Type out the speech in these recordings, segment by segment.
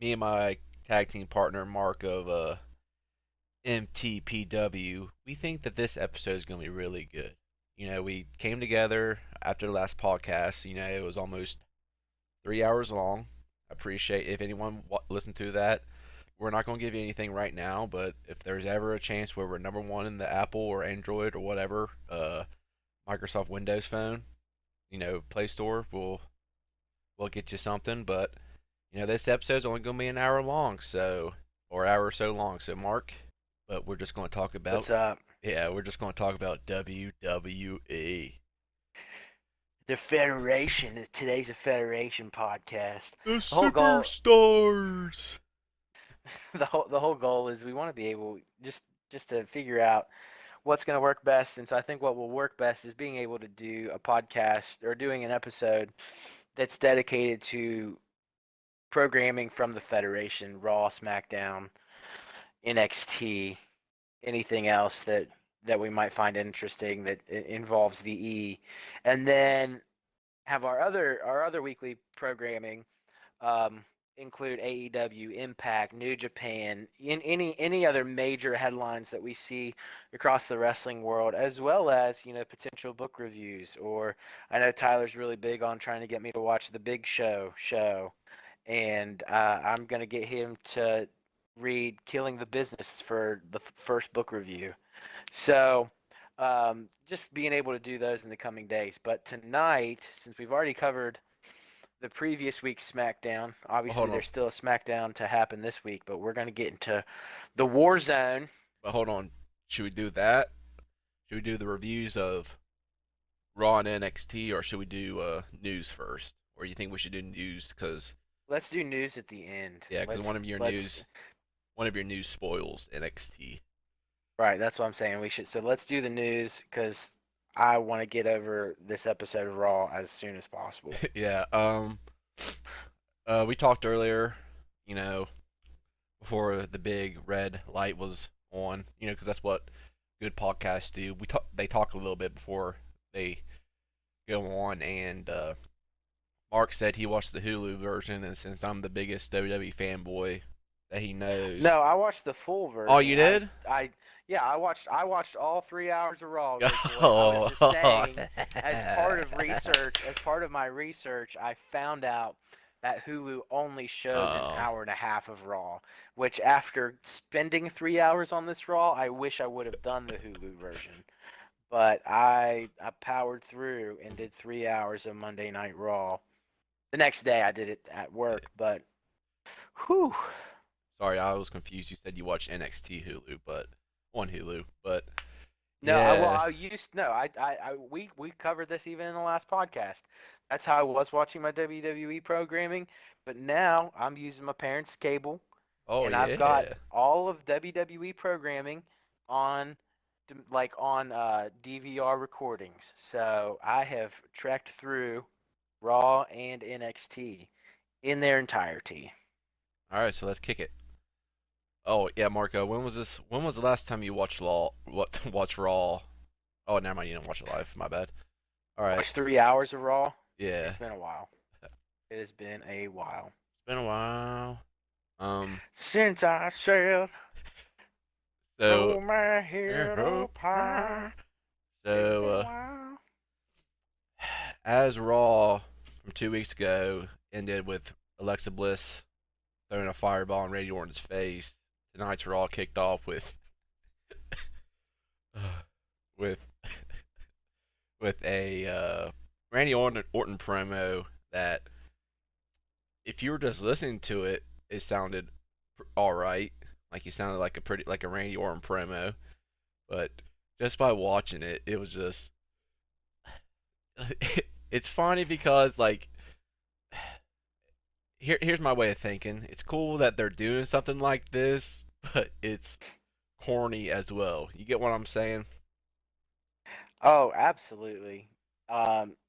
me and my tag team partner Mark of MTPW, we think that this episode is going to be really good. We came together after the last podcast. It was almost 3 hours long. I appreciate if anyone listened to that. We're not going to give you anything right now, but if there's ever a chance where we're number one in the Apple or Android or whatever Microsoft Windows phone, Play Store, we'll get you something. But this episode's only going to be an hour long, or hour or so long. So Mark, but we're just going to talk about What's up? we're just going to talk about WWE. The Federation. Today's a Federation podcast. The The whole goal, superstars. the whole goal is we want to be able just to figure out what's going to work best. And so I think what will work best is being able to do a podcast or doing an episode that's dedicated to programming from the Federation, Raw, SmackDown, NXT, anything else that we might find interesting that involves the E, and then have our other weekly programming um, include AEW, Impact, New Japan, in any other major headlines that we see across the wrestling world, as well as potential book reviews. Or I know Tyler's really big on trying to get me to watch the Big Show, and I'm gonna get him to read Killing the Business for the first book review. So, just being able to do those in the coming days. But tonight, since we've already covered the previous week's SmackDown, Well, obviously hold on. there's still a SmackDown to happen this week, but we're going to get into the War Zone. But hold on. Should we do that? Should we do the reviews of Raw and NXT, or should we do news first? Or you think we should do news? Because Let's do news at the end. yeah, because Let's one of your news spoils NXT. right. That's what I'm saying. We should. So let's do the news because I want to get over this episode of Raw as soon as possible. Yeah. We talked earlier. You know, before the big red light was on. Because that's what good podcasts do. They talk a little bit before they go on, and Mark said he watched the Hulu version, and since I'm the biggest WWE fanboy that he knows. No, I watched the full Oh, version. you did? Yeah, I watched all 3 hours of Raw, good boy. I was Oh. just saying, as part of my research, I found out that Hulu only shows an Oh. hour and a half of Raw, which after spending 3 hours on this Raw, I wish I would have done the Hulu version. But I powered through and did 3 hours of Monday Night Raw. The next day I did it at work, but whew. Sorry, I was confused. You said you watched NXT Hulu, but on Hulu, but No, I well, yeah, I used no, we covered this even in the last podcast. That's how I was watching my WWE programming, but now I'm using my parents' cable, oh and I've got yeah. all of WWE programming on, DVR recordings. So I have trekked through Raw and NXT in their entirety. All right, so let's kick it. Oh yeah, Marco, when was this? When was the last time you watched Law? What watch Raw? Oh, never mind, you didn't watch it live. My bad. All right, Watched 3 hours of Raw. yeah, It's been a while. It has been a while it's been a while. Um, since I said so throw my head up high. It's so been a while. as Raw from 2 weeks ago ended with Alexa Bliss throwing a fireball in Randy Orton's face, tonight's Raw kicked off with with a Randy Orton promo that, if you were just listening to it, it sounded all right. Like he sounded like a Randy Orton promo, but just by watching it, it was just it's funny because like here's my way of thinking. It's cool that they're doing something like this, but it's corny as well. You get what I'm saying? Oh, absolutely.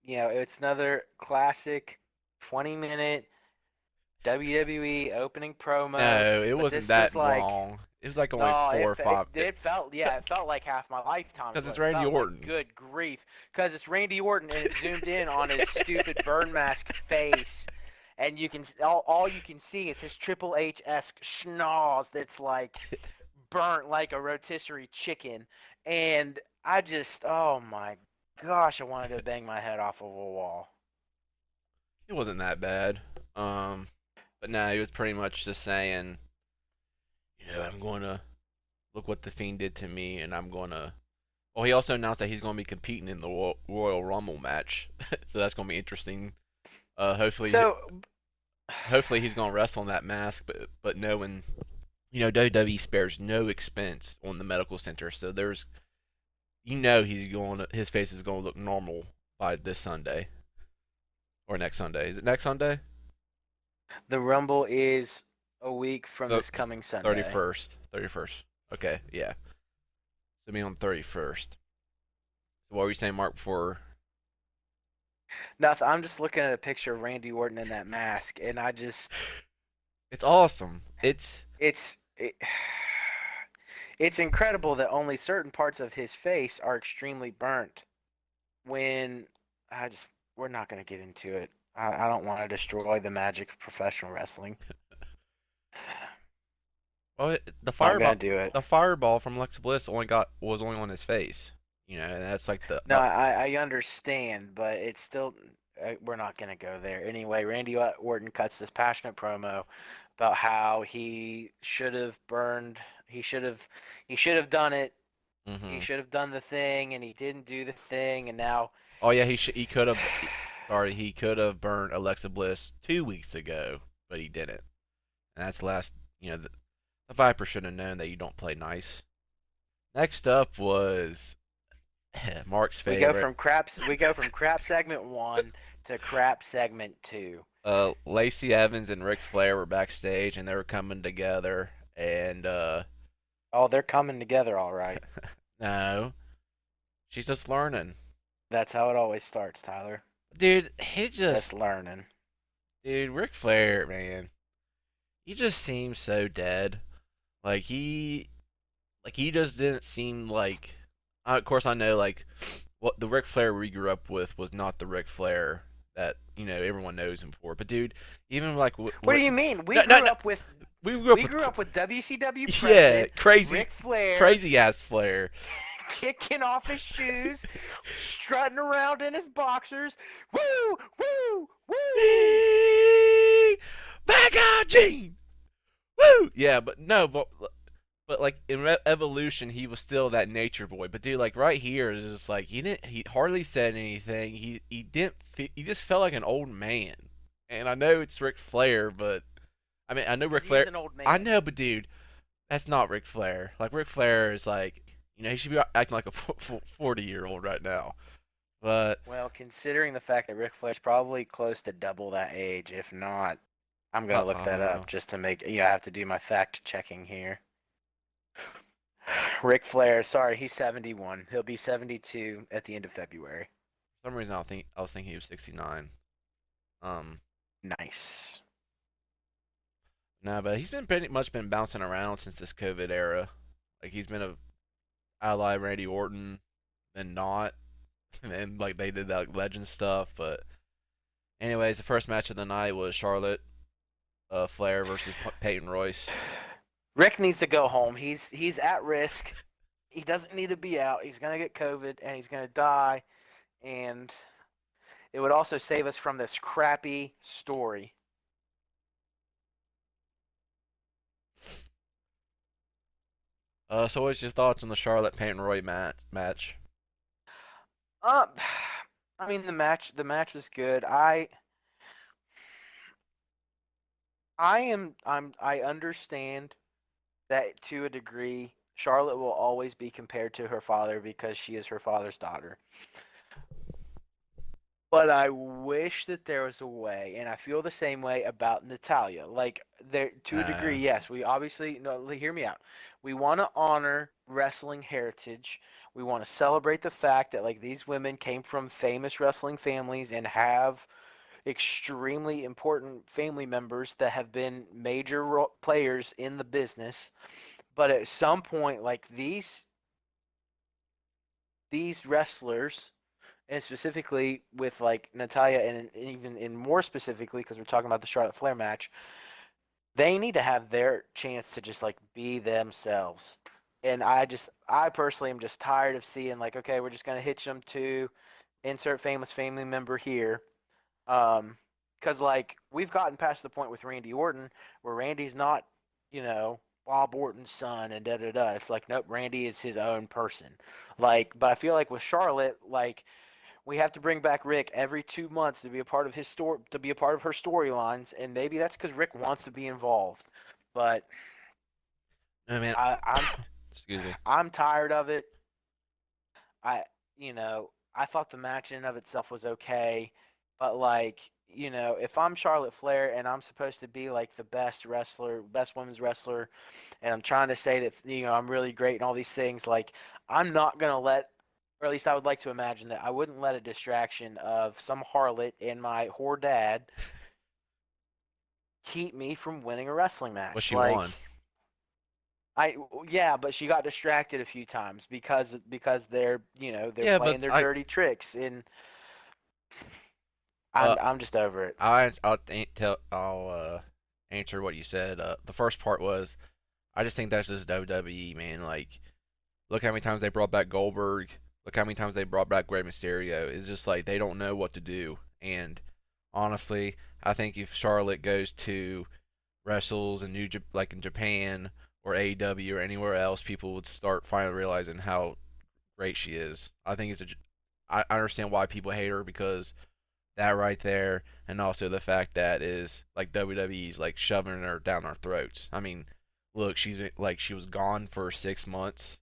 It's another classic 20-minute WWE opening promo, No, it but wasn't this that was like, long. It was like only no, four it, or it, five. it felt, yeah, it felt like half my lifetime. Because it's It Randy felt like, Orton. good grief, because it's Randy Orton and it zoomed in on his stupid burn mask face, and all you can see is his Triple H esque schnoz that's like burnt like a rotisserie chicken, and I just oh my gosh, I wanted to bang my head off of a wall. It wasn't that bad. Um, but no, he was pretty much just saying, I'm going to look what the Fiend did to me, and I'm going to. Well, he also announced that he's going to be competing in the Royal Rumble match, so that's going to be interesting. Hopefully, So hopefully he's going to wrestle in that mask, but knowing, WWE spares no expense on the medical center, so there's, his face is going to look normal by this Sunday or next Sunday. Is it next Sunday? the Rumble is a week from The this coming Sunday. 31st. 31st. Okay, yeah. So me on 31st. So what were you saying, Mark? Before Nothing. I'm just looking at a picture of Randy Orton in that mask, and I just it's awesome. it's it's incredible that only certain parts of his face are extremely burnt. When I just we're not going to get into it. I don't want to destroy the magic of professional wrestling. the Not going fireball, to do it. the fireball from Alexa Bliss was only on his face. And that's like No, I understand, but it's still we're not going to go there. Anyway, Randy Orton cuts this passionate promo about how he should have burned, he should have done it. He hmm should have done the thing and he didn't do the thing and now Oh yeah, he could have. Sorry, he could have burned Alexa Bliss 2 weeks ago, but he didn't. And that's last. The Viper should have known that you don't play nice. Next up was Mark's favorite. we go from crap segment 1 to crap segment 2. Lacey Evans and Ric Flair were backstage and they were coming together. And Oh, they're coming together all right. no, she's just learning, That's how it always starts, Tyler. dude. Just learning. Dude, Ric Flair, man, he just seems so dead. Like he just didn't seem like. Of course, I know like what the Ric Flair we grew up with was not the Ric Flair that everyone knows him for. But dude, even like What do you mean? no, no, no. We grew up with WCW Yeah, president crazy, Ric Flair crazy ass Flair. kicking off his shoes, strutting around in his boxers. Woo, woo, woo. Back out, Gene. Woo! Yeah, but no, but like in Evolution, he was still that nature boy. But dude, like right here is just like he hardly said anything. He didn't he just felt like an old man. And I know it's Ric Flair, but I mean I know Ric He is Flair. an old I man. know, but dude, that's not Ric Flair. Like Ric Flair is like he should be acting like a 40-year-old right now. But Well, considering the fact that Ric Flair's probably close to double that age, if not, I'm gonna look that up just to make. I have to do my fact checking here. Ric Flair, sorry, he's 71. He'll be 72 at the end of February. for some reason I was thinking he was 69. Um, Nice. no, but he's been pretty much been bouncing around since this COVID era. Like he's been a ally Randy Orton, then not, and like they did that legend stuff. But anyways, the first match of the night was Charlotte Flair versus Peyton Royce. Rick needs to go home. He's at risk. He doesn't need to be out. He's gonna get COVID and he's gonna die. And it would also save us from this crappy story. So what's your thoughts on the Charlotte Peyton Roy match? Um, I mean the match was good. I understand that to a degree. Charlotte will always be compared to her father because she is her father's daughter. But I wish that there was a way, and I feel the same way about Natalia. Like there, to a degree, Uh, yes, we obviously no. Hear me out. We want to honor wrestling heritage. We want to celebrate the fact that like these women came from famous wrestling families and have extremely important family members that have been major players in the business. But at some point, like these wrestlers and specifically with like Natalia, and even in more specifically because we're talking about the Charlotte Flair match, they need to have their chance to just like be themselves. And I personally am just tired of seeing like, okay, we're just gonna hitch them to insert famous family member here. Um, because like we've gotten past the point with Randy Orton where Randy's not, Bob Orton's son and da da da. It's like nope, Randy is his own person. Like, but I feel like with Charlotte, like we have to bring back Rick every 2 months to be a part of his story, to be a part of her storylines, and maybe that's because Rick wants to be involved. But I mean, I, I'm excuse me. I'm tired of it. I I thought the match in and of itself was okay, but like if I'm Charlotte Flair and I'm supposed to be like the best wrestler, best women's wrestler, and I'm trying to say that I'm really great and all these things, like I'm not gonna let, or at least I would like to imagine that I wouldn't let a distraction of some harlot and my whore dad keep me from winning a wrestling What match. she Like won? I yeah, but she got distracted a few times because they're Yeah, but playing their dirty tricks, and uh, I'm just over it. I'll answer what you said. The first part was I just think that's just WWE, man. Like, look how many times they brought back Goldberg. Look how many times they brought back Rey Mysterio. It's just like they don't know what to do. And honestly, I think if Charlotte goes to wrestles in like in Japan or AEW or anywhere else, people would start finally realizing how great she is. I think I understand why people hate her because that right there, and also the fact that is like WWE's like shoving her down our throats. I mean, look, she's been, like she was gone for 6 months,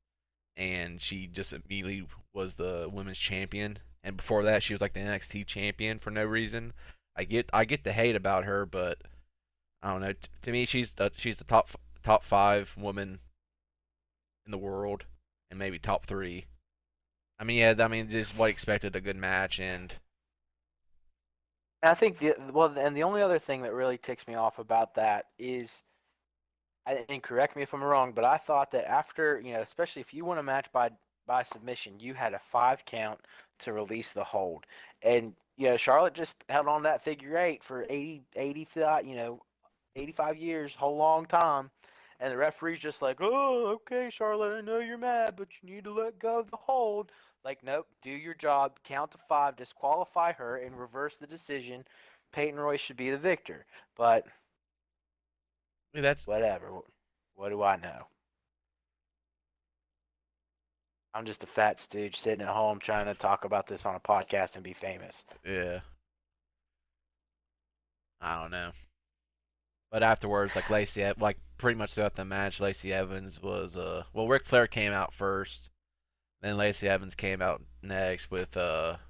and she just immediately was the women's champion. And before that, she was like the NXT champion for no reason. I get the hate about her, but I don't know. To me, she's the top five woman in the world, and maybe top three. I mean, yeah, I mean, just what expected a good match, and And I think and the only other thing that really ticks me off about that is, and correct me if I'm wrong, but I thought that after, especially if you won a match by submission, you had a 5 count to release the hold. And Charlotte just held on that figure eight for 85 years, whole long time. And the referee's just like, oh, okay, Charlotte, I know you're mad, but you need to let go of the hold. Like, nope, do your job, count to five, disqualify her, and reverse the decision. Peyton Royce should be the victor. But I mean, that's whatever. What do I know? I'm just a fat stooge sitting at home trying to talk about this on a podcast and be famous. yeah. I don't know. But afterwards, like like pretty much throughout the match, Lacey Evans was well, Ric Flair came out first, then Lacey Evans came out next with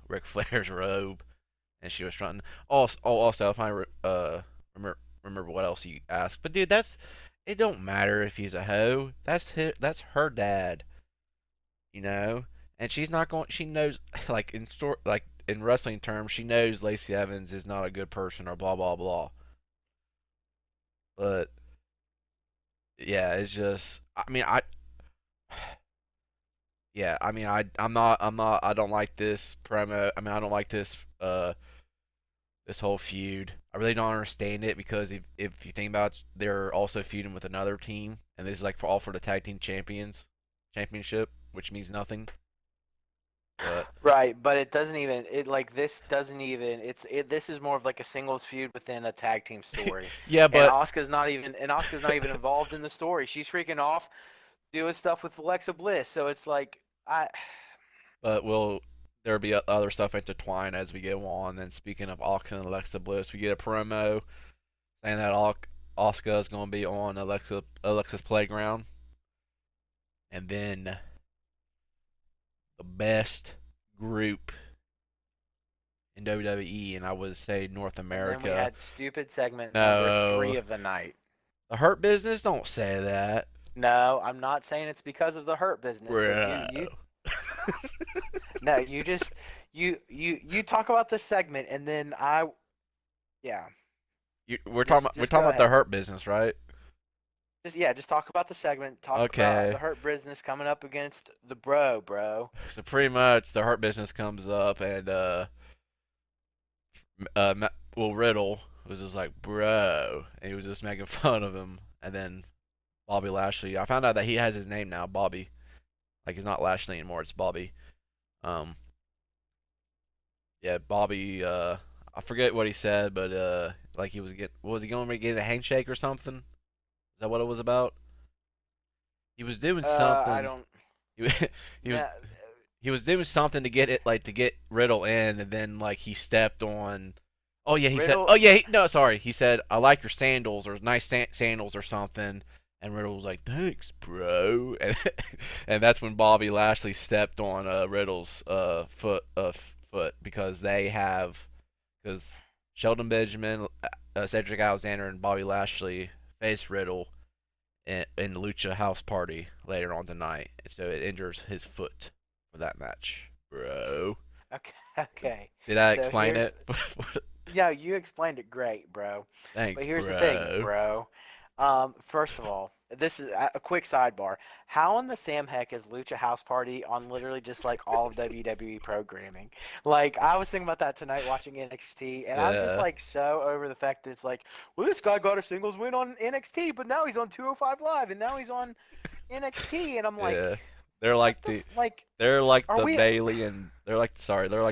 Ric Flair's robe, and she was trying. Also, if I remember what else you asked, but dude, that's it. Don't matter if he's a hoe. That's her dad, you know, and she's not going. She knows, like in wrestling terms, she knows Lacey Evans is not a good person or blah blah blah. But yeah, it's just. I mean, yeah, I mean, I'm not, I don't like this promo. I mean, I don't like this whole feud. I really don't understand it because if you think about it, they're also feuding with another team, and this is like for the tag team championship, which means nothing. But Right, but it doesn't even it like this doesn't even this is more of like a singles feud within a tag team story. yeah, And but Asuka's not even involved in the story. She's freaking off doing stuff with Alexa Bliss. So it's like I but will there be other stuff intertwined as we go on? And speaking of Asuka and Alexa Bliss, we get a promo saying that Asuka is going to be on Alexa's playground, and then the best group in WWE, and I would say North and then we America. had stupid segment number 3 No, of the night. the Hurt Business. Don't say that, No, I'm not saying it's because of the Hurt Business, but you bro. you no, you just you talk about this segment and then we're talking just about go the ahead. Hurt Business, right? just talk about the segment. Talk about the Okay. Hurt Business coming up against the Bro. So pretty much the Hurt Business comes up and well Riddle was just like bro, and he was just making fun of him, and then Bobby Lashley. I found out that he has his name now, Bobby. Like he's not Lashley anymore, it's Bobby. Um, yeah, Bobby. I forget what he said, but like he was was he going to get a handshake or something? Is that what it was about? He was doing I something. don't. He, he was Nah, he was doing something to get it like to get Riddle in, and then like he stepped on. Oh yeah, he said. Riddle. Oh yeah, no, sorry. He said, "I like your sandals," or "nice sandals," or something. And Riddle was like, "Thanks, bro." And that's when Bobby Lashley stepped on Riddle's foot because they have because Sheldon Benjamin, Cedric Alexander, and Bobby Lashley face Riddle in the Lucha House Party later on tonight, so it injures his foot for that match, bro. Okay. Okay. Did I So explain here's it? Yeah, you explained it great, bro. Thanks, But here's the thing, bro. bro. First of all, this is a quick sidebar. How in the Sam Heck is Lucha House Party on literally just like all of WWE programming? Like, I was thinking about that tonight watching NXT, and I'm just Yeah, like so over the fact that it's like, well, this guy got a singles win on NXT, but now he's on 205 Live, and now he's on NXT, and I'm like, yeah. They're what like the the like? they're like Are the we? Bailey and they're like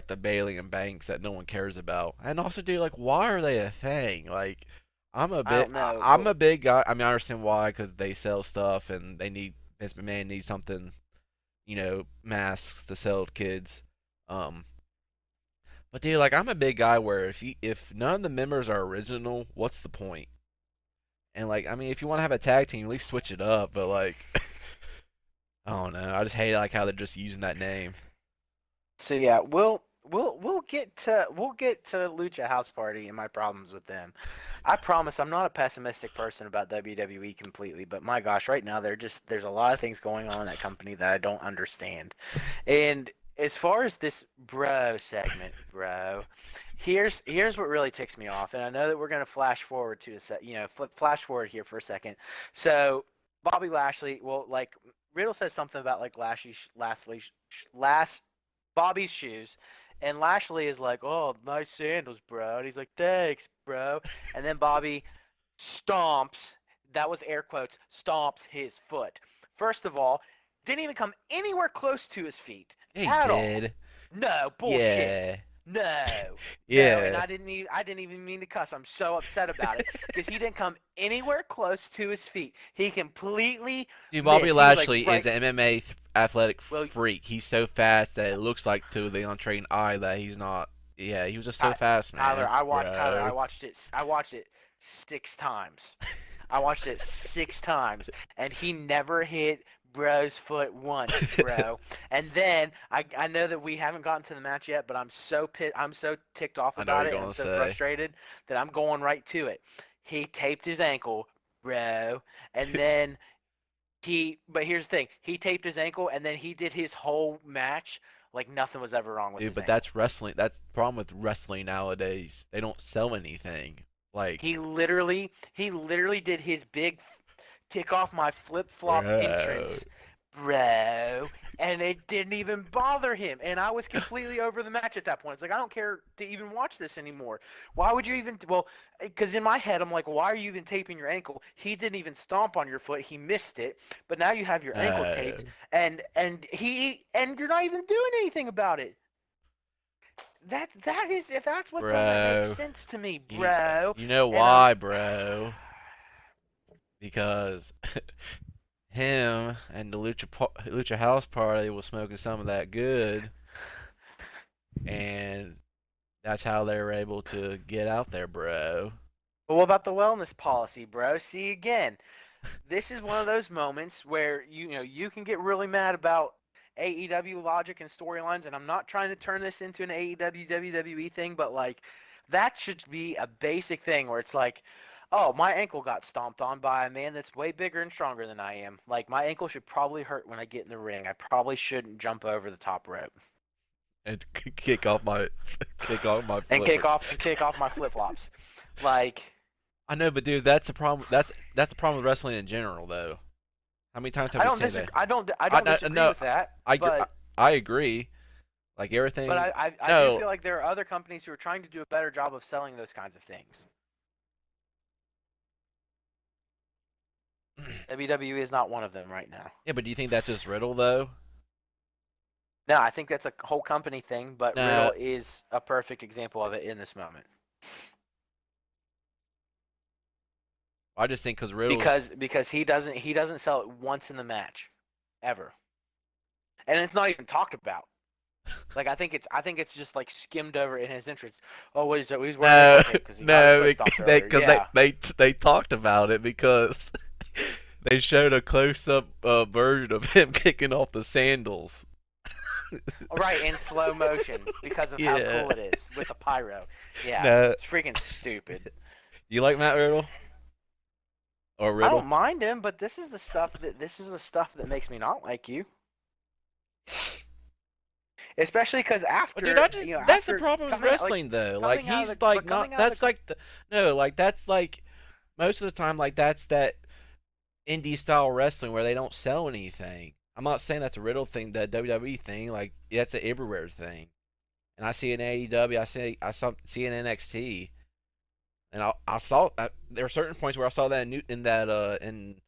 the Bailey and Banks that no one cares about. And also, dude, like, why are they a thing? Like, I don't know, I'm but a big guy. I mean, I understand why because they sell stuff and they need Vince McMahon needs something, masks to sell to kids. Um, but dude, like, I'm a big guy where if none of the members are original, what's the point? And like, I mean, if you want to have a tag team, at least switch it up. But like, I don't know. I just hate like how they're just using that name. So yeah, we'll get to Lucha House Party and my problems with them. I promise I'm not a pessimistic person about WWE completely, but my gosh, right now there's a lot of things going on in that company that I don't understand. And as far as this bro segment, bro, here's what really ticks me off. And I know that we're gonna flash forward to a set, flash forward here for a second. So Bobby Lashley, well, like Riddle says something about like last Bobby's shoes. And Lashley is like, "Oh, nice sandals, bro." And he's like, "Thanks, bro." And then Bobby stomps, that was air quotes, stomps his foot. First of all, didn't even come anywhere close to his feet Yeah, he at all. did. No, bullshit. Yeah. No. No, and Yeah. I didn't even mean to cuss. I'm so upset about it because he didn't come anywhere close to his feet. He completely Dude, Bobby missed. He was like Lashley is right. an MMA athletic Well, freak. He's so fast that it looks like to the untrained eye that he's not. Yeah, he was just so fast, Tyler, man, I bro. watched it. I watched it 6 times. I watched it 6 times, and he never hit bro's foot once, bro. And then I know that we haven't gotten to the match yet, but I'm so ticked off I know what about you're it, and I'm gonna so say. frustrated that I'm going right to it. He taped his ankle, bro, and then but here's the thing, he taped his ankle, and then he did his whole match like nothing was ever wrong with Dude, his but ankle. that's wrestling. That's the problem with wrestling nowadays. They don't sell anything. Like, He literally did his big kick off my flip flop bro. entrance, bro, and it didn't even bother him. And I was completely over the match at that point. It's like I don't care to even watch this anymore. Why would you even? Well, because in my head I'm like, why are you even taping your ankle? He didn't even stomp on your foot. He missed it, but now you have your ankle taped, Uh, and you're not even doing anything about it. That is if that's what doesn't make bro. sense to me, You bro. you know And I'm why, bro? Because him and the Lucha House Party was smoking some of that good, and that's how they were able to get out there, bro. But what about the wellness policy, bro? See again, this is one of those moments where you can get really mad about AEW logic and storylines, and I'm not trying to turn this into an AEW WWE thing, but like that should be a basic thing where it's like, oh, my ankle got stomped on by a man that's way bigger and stronger than I am. Like my ankle should probably hurt when I get in the ring. I probably shouldn't jump over the top rope And kick off my kick off my and flipper. kick off my flip flops. Like I know, but dude, that's the problem. That's the problem with wrestling in general, though. How many times have I we don't seen that? disagree. I I don't no, disagree no with that, I, gr- but I agree. Like but everything. I do No, feel like there are other companies who are trying to do a better job of selling those kinds of things. WWE is not one of them right now. yeah, but do you think that's just Riddle though? No, I think that's a whole company thing, but No, Riddle is a perfect example of it in this moment. I just think because Riddle's. Because he doesn't sell it once in the match, ever, and it's not even talked about. Like I think it's just like skimmed over in his entrance. Oh, he's wearing a No, head tape because he got his no, foot stomped they earlier. because they Yeah, they they talked about it because they showed a close-up version of him kicking off the sandals. right, in slow motion because of how Yeah. cool it is with the pyro. Yeah, No, it's freaking stupid. you like Matt Riddle or I Riddle? don't mind him, but this is the stuff that makes me not like you. Especially because Well, dude, I just that's the after problem with wrestling though. Like coming out of he's the like but not coming out of that's the like the no, like that's like most of the time like that's that indie style wrestling where they don't sell anything. I'm not saying that's a Riddle thing, that WWE thing. Like that's an everywhere thing. And I see it in AEW, see it in NXT, and I saw there are certain points where I saw that in that in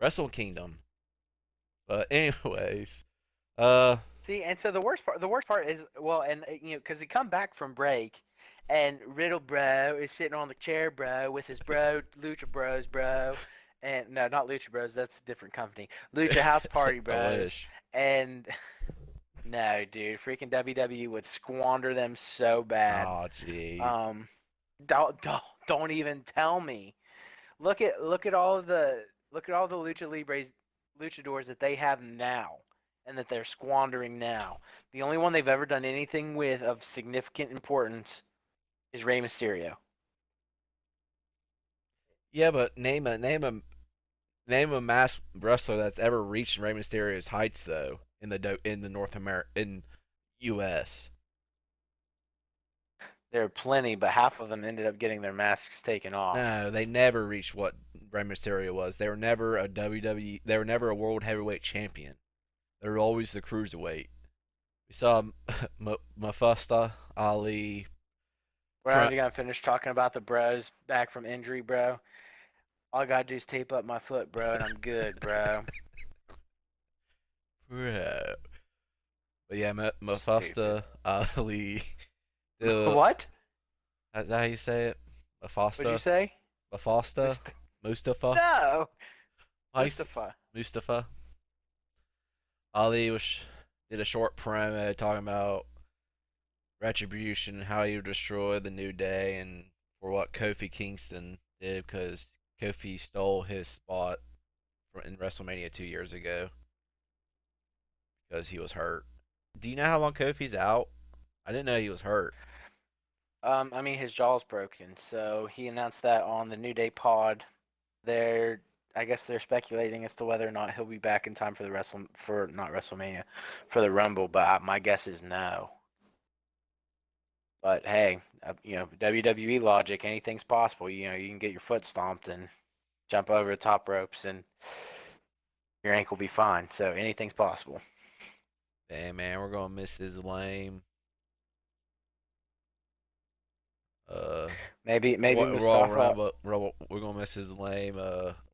Wrestle Kingdom. But anyways, uh, see, and so the worst part is well, and because he come back from break, and Riddle bro is sitting on the chair, bro, with his bro Lucha Bros, bro, and no, not Lucha Bros, that's a different company, Lucha House Party I Bros, wish. and no, dude, freaking WWE would squander them so bad. Oh, jeez. Um, don't even tell me. Look at all the Lucha Libres, luchadors that they have now, and that they're squandering now. The only one they've ever done anything with of significant importance is Rey Mysterio. Yeah, but name a mass wrestler that's ever reached Rey Mysterio's heights though in the North America in U.S. There are plenty, but half of them ended up getting their masks taken off. No, they never reached what Rey Mysterio was. They were never a WWE. They were never a world heavyweight champion. They were always the cruiserweight. We saw Mufasta Ali. We're not even gonna finish talking about the bros back from injury, bro. All I gotta do is tape up my foot, bro, and I'm good, bro. Bro. But yeah, Stupid. Mufasta Ali. Uh, What? is that how you say it? What'd you Mufasta. say? Mufasta. Must- Mustafa. no, How you Mustafa. Mustafa. Ali did a short promo talking about Retribution, how he would destroy the New Day, and for what Kofi Kingston did because Kofi stole his spot in WrestleMania 2 years ago because he was hurt. Do you know how long Kofi's out? I didn't know he was hurt. I mean, his jaw's broken, so he announced that on the New Day pod. They're, I guess they're speculating as to whether or not he'll be back in time for the for not WrestleMania, for the Rumble. But my guess is no. But hey, WWE logic, anything's possible. You can get your foot stomped and jump over the top ropes, and your ankle will be fine. So anything's possible. Damn man, we're gonna miss his lame. Uh, Maybe Royal Mustafa Rumble. We're gonna miss his lame.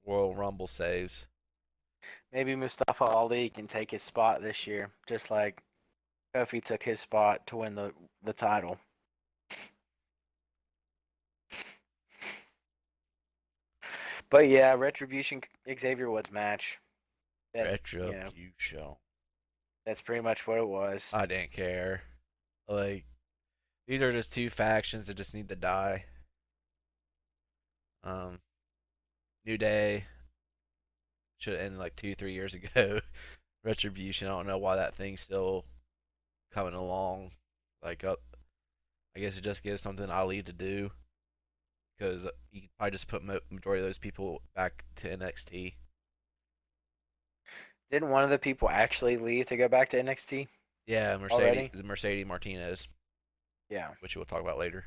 Royal Rumble saves. maybe Mustafa Ali can take his spot this year, just like Kofi took his spot to win the title. But yeah, Retribution Xavier Woods match. That Retribution. that's pretty much what it was. I didn't care. Like these are just two factions that just need to die. Um, New Day should have ended like 2, 3 years ago. Retribution. I don't know why that thing's still coming along. Like I guess it just gives something Ali to do because you could probably just put majority of those people back to NXT. Didn't one of the people actually leave to go back to NXT Yeah, already? Mercedes Martinez, Yeah. which we'll talk about later.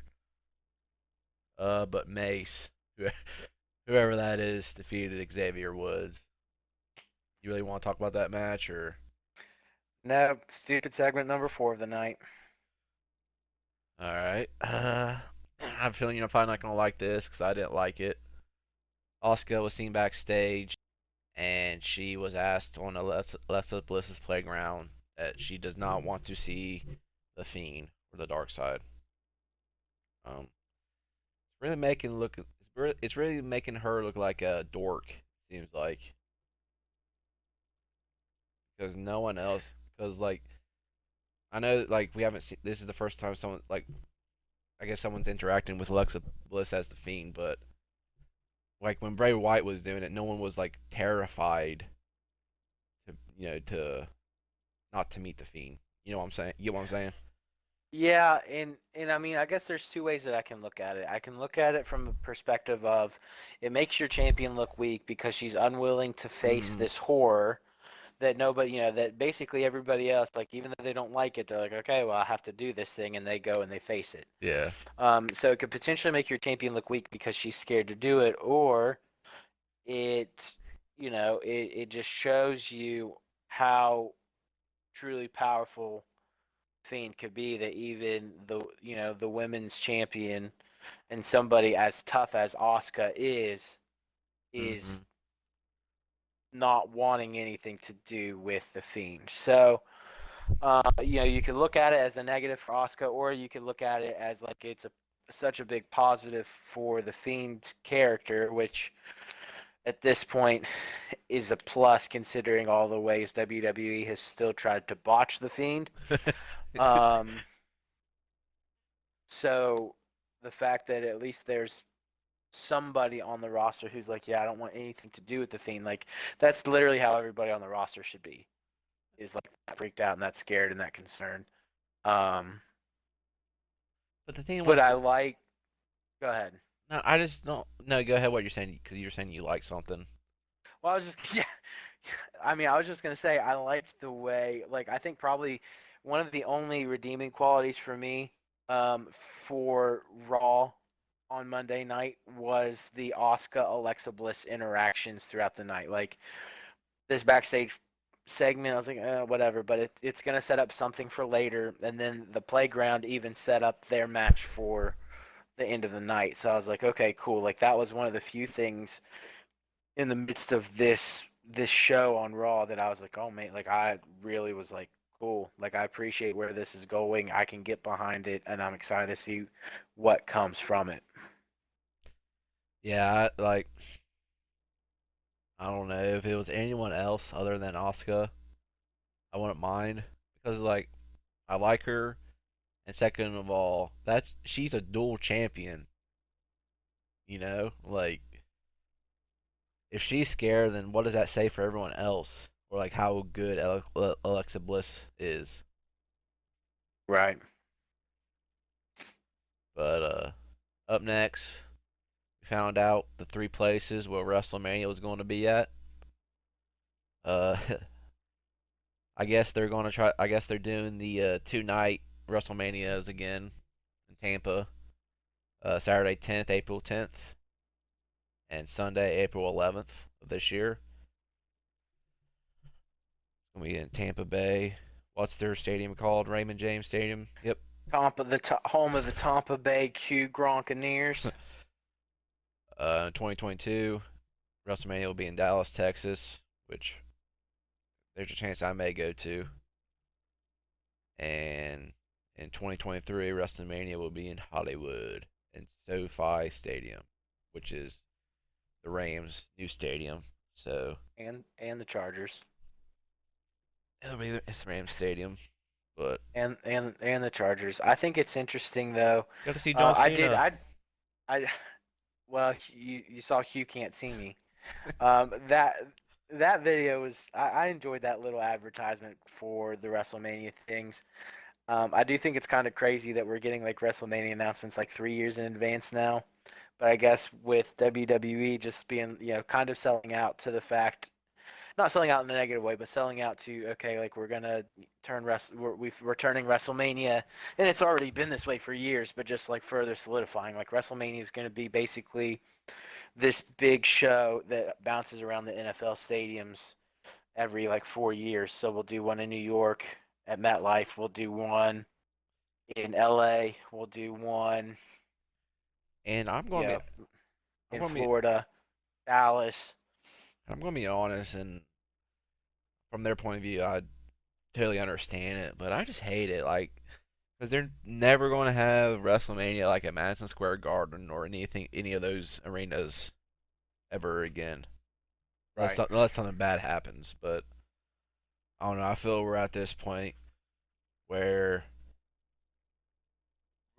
But Mace. Whoever that is defeated Xavier Woods. You really want to talk about that match, or No, stupid segment number 4 of the night. all right? I have a feeling you're probably not gonna like this because I didn't like it. Asuka was seen backstage, and she was asked on Alexa Bliss's playground that she does not want to see the Fiend or the Dark Side. Um, it's really making look. It's really making her look like a dork. Seems like because no one else. Because like I know like we haven't seen. This is the first time someone like I guess someone's interacting with Alexa Bliss as the Fiend, but like when Bray Wyatt was doing it, no one was like terrified to to not to meet the Fiend. You know what I'm saying? You get what I'm saying? Yeah, and I mean, I guess there's two ways that I can look at it. I can look at it from a perspective of it makes your champion look weak because she's unwilling to face Mm-hmm. this horror that nobody, that basically everybody else, like even though they don't like it, they're like, okay, well, I have to do this thing, and they go and they face it. Yeah. So it could potentially make your champion look weak because she's scared to do it, or it, it just shows you how truly powerful Fiend could be, that even the women's champion and somebody as tough as Asuka is Mm-hmm. not wanting anything to do with the Fiend. So you could look at it as a negative for Asuka, or you could look at it as like it's such a big positive for the Fiend's character, which at this point is a plus considering all the ways WWE has still tried to botch the Fiend. Um, so the fact that at least there's somebody on the roster who's like, yeah, I don't want anything to do with the Fiend. Like that's literally how everybody on the roster should be. Is like that freaked out and that scared and that concerned. Um, But the thing but was, I like. Go ahead. no, I just don't. No, go ahead. What you're saying? Because you're saying you like something. Well, I was just yeah. I mean, I was just gonna say I liked the way. Like, I think probably one of the only redeeming qualities for me, for Raw on Monday night was the Asuka Alexa Bliss interactions throughout the night. Like this backstage segment, I was like, whatever, but it's gonna set up something for later, and then the playground even set up their match for the end of the night. So I was like, okay, cool. Like that was one of the few things in the midst of this show on Raw that I was like, oh man, like I really was like, cool. Like I appreciate where this is going. I can get behind it, and I'm excited to see what comes from it. Yeah, like I don't know if it was anyone else other than Asuka, I wouldn't mind because like I like her, and second of all, that's she's a dual champion. Like if she's scared, then what does that say for everyone else? Or like how good Alexa Bliss is. Right. But up next, we found out the three places where WrestleMania was going to be at. Uh, I guess they're going to try. I guess they're doing the two-night WrestleManias again in Tampa. Saturday 10th, April 10th, and Sunday April 11th of this year. It's gonna be in Tampa Bay. What's their stadium called? Raymond James Stadium. Yep. Home of the Tampa Bay Q Gronkaneers. 2022, WrestleMania will be in Dallas, Texas, which there's a chance I may go to. And in 2023, WrestleMania will be in Hollywood in SoFi Stadium, which is the Rams' new stadium. So and the Chargers. it'll be it's Rams Stadium, but And the Chargers. I think it's interesting though. got to see John I did Cena. I well, you saw Hugh can't see me. That video was I enjoyed that little advertisement for the WrestleMania things. I do think it's kind of crazy that we're getting like WrestleMania announcements like 3 years in advance now. But I guess with WWE just being kind of selling out to the fact not selling out in a negative way, but selling out to okay, like we're gonna we're turning WrestleMania, and it's already been this way for years, but just like further solidifying, like WrestleMania is going to be basically this big show that bounces around the NFL stadiums every like 4 years. So we'll do one in New York at MetLife, we'll do one in LA, we'll do one, And you know, I'm in gonna be, Florida, Dallas. I'm gonna be honest, and from their point of view, I totally understand it, but I just hate it, like, because they're never going to have WrestleMania like at Madison Square Garden or any of those arenas ever again, Right. unless something bad happens. But I don't know. I feel we're at this point where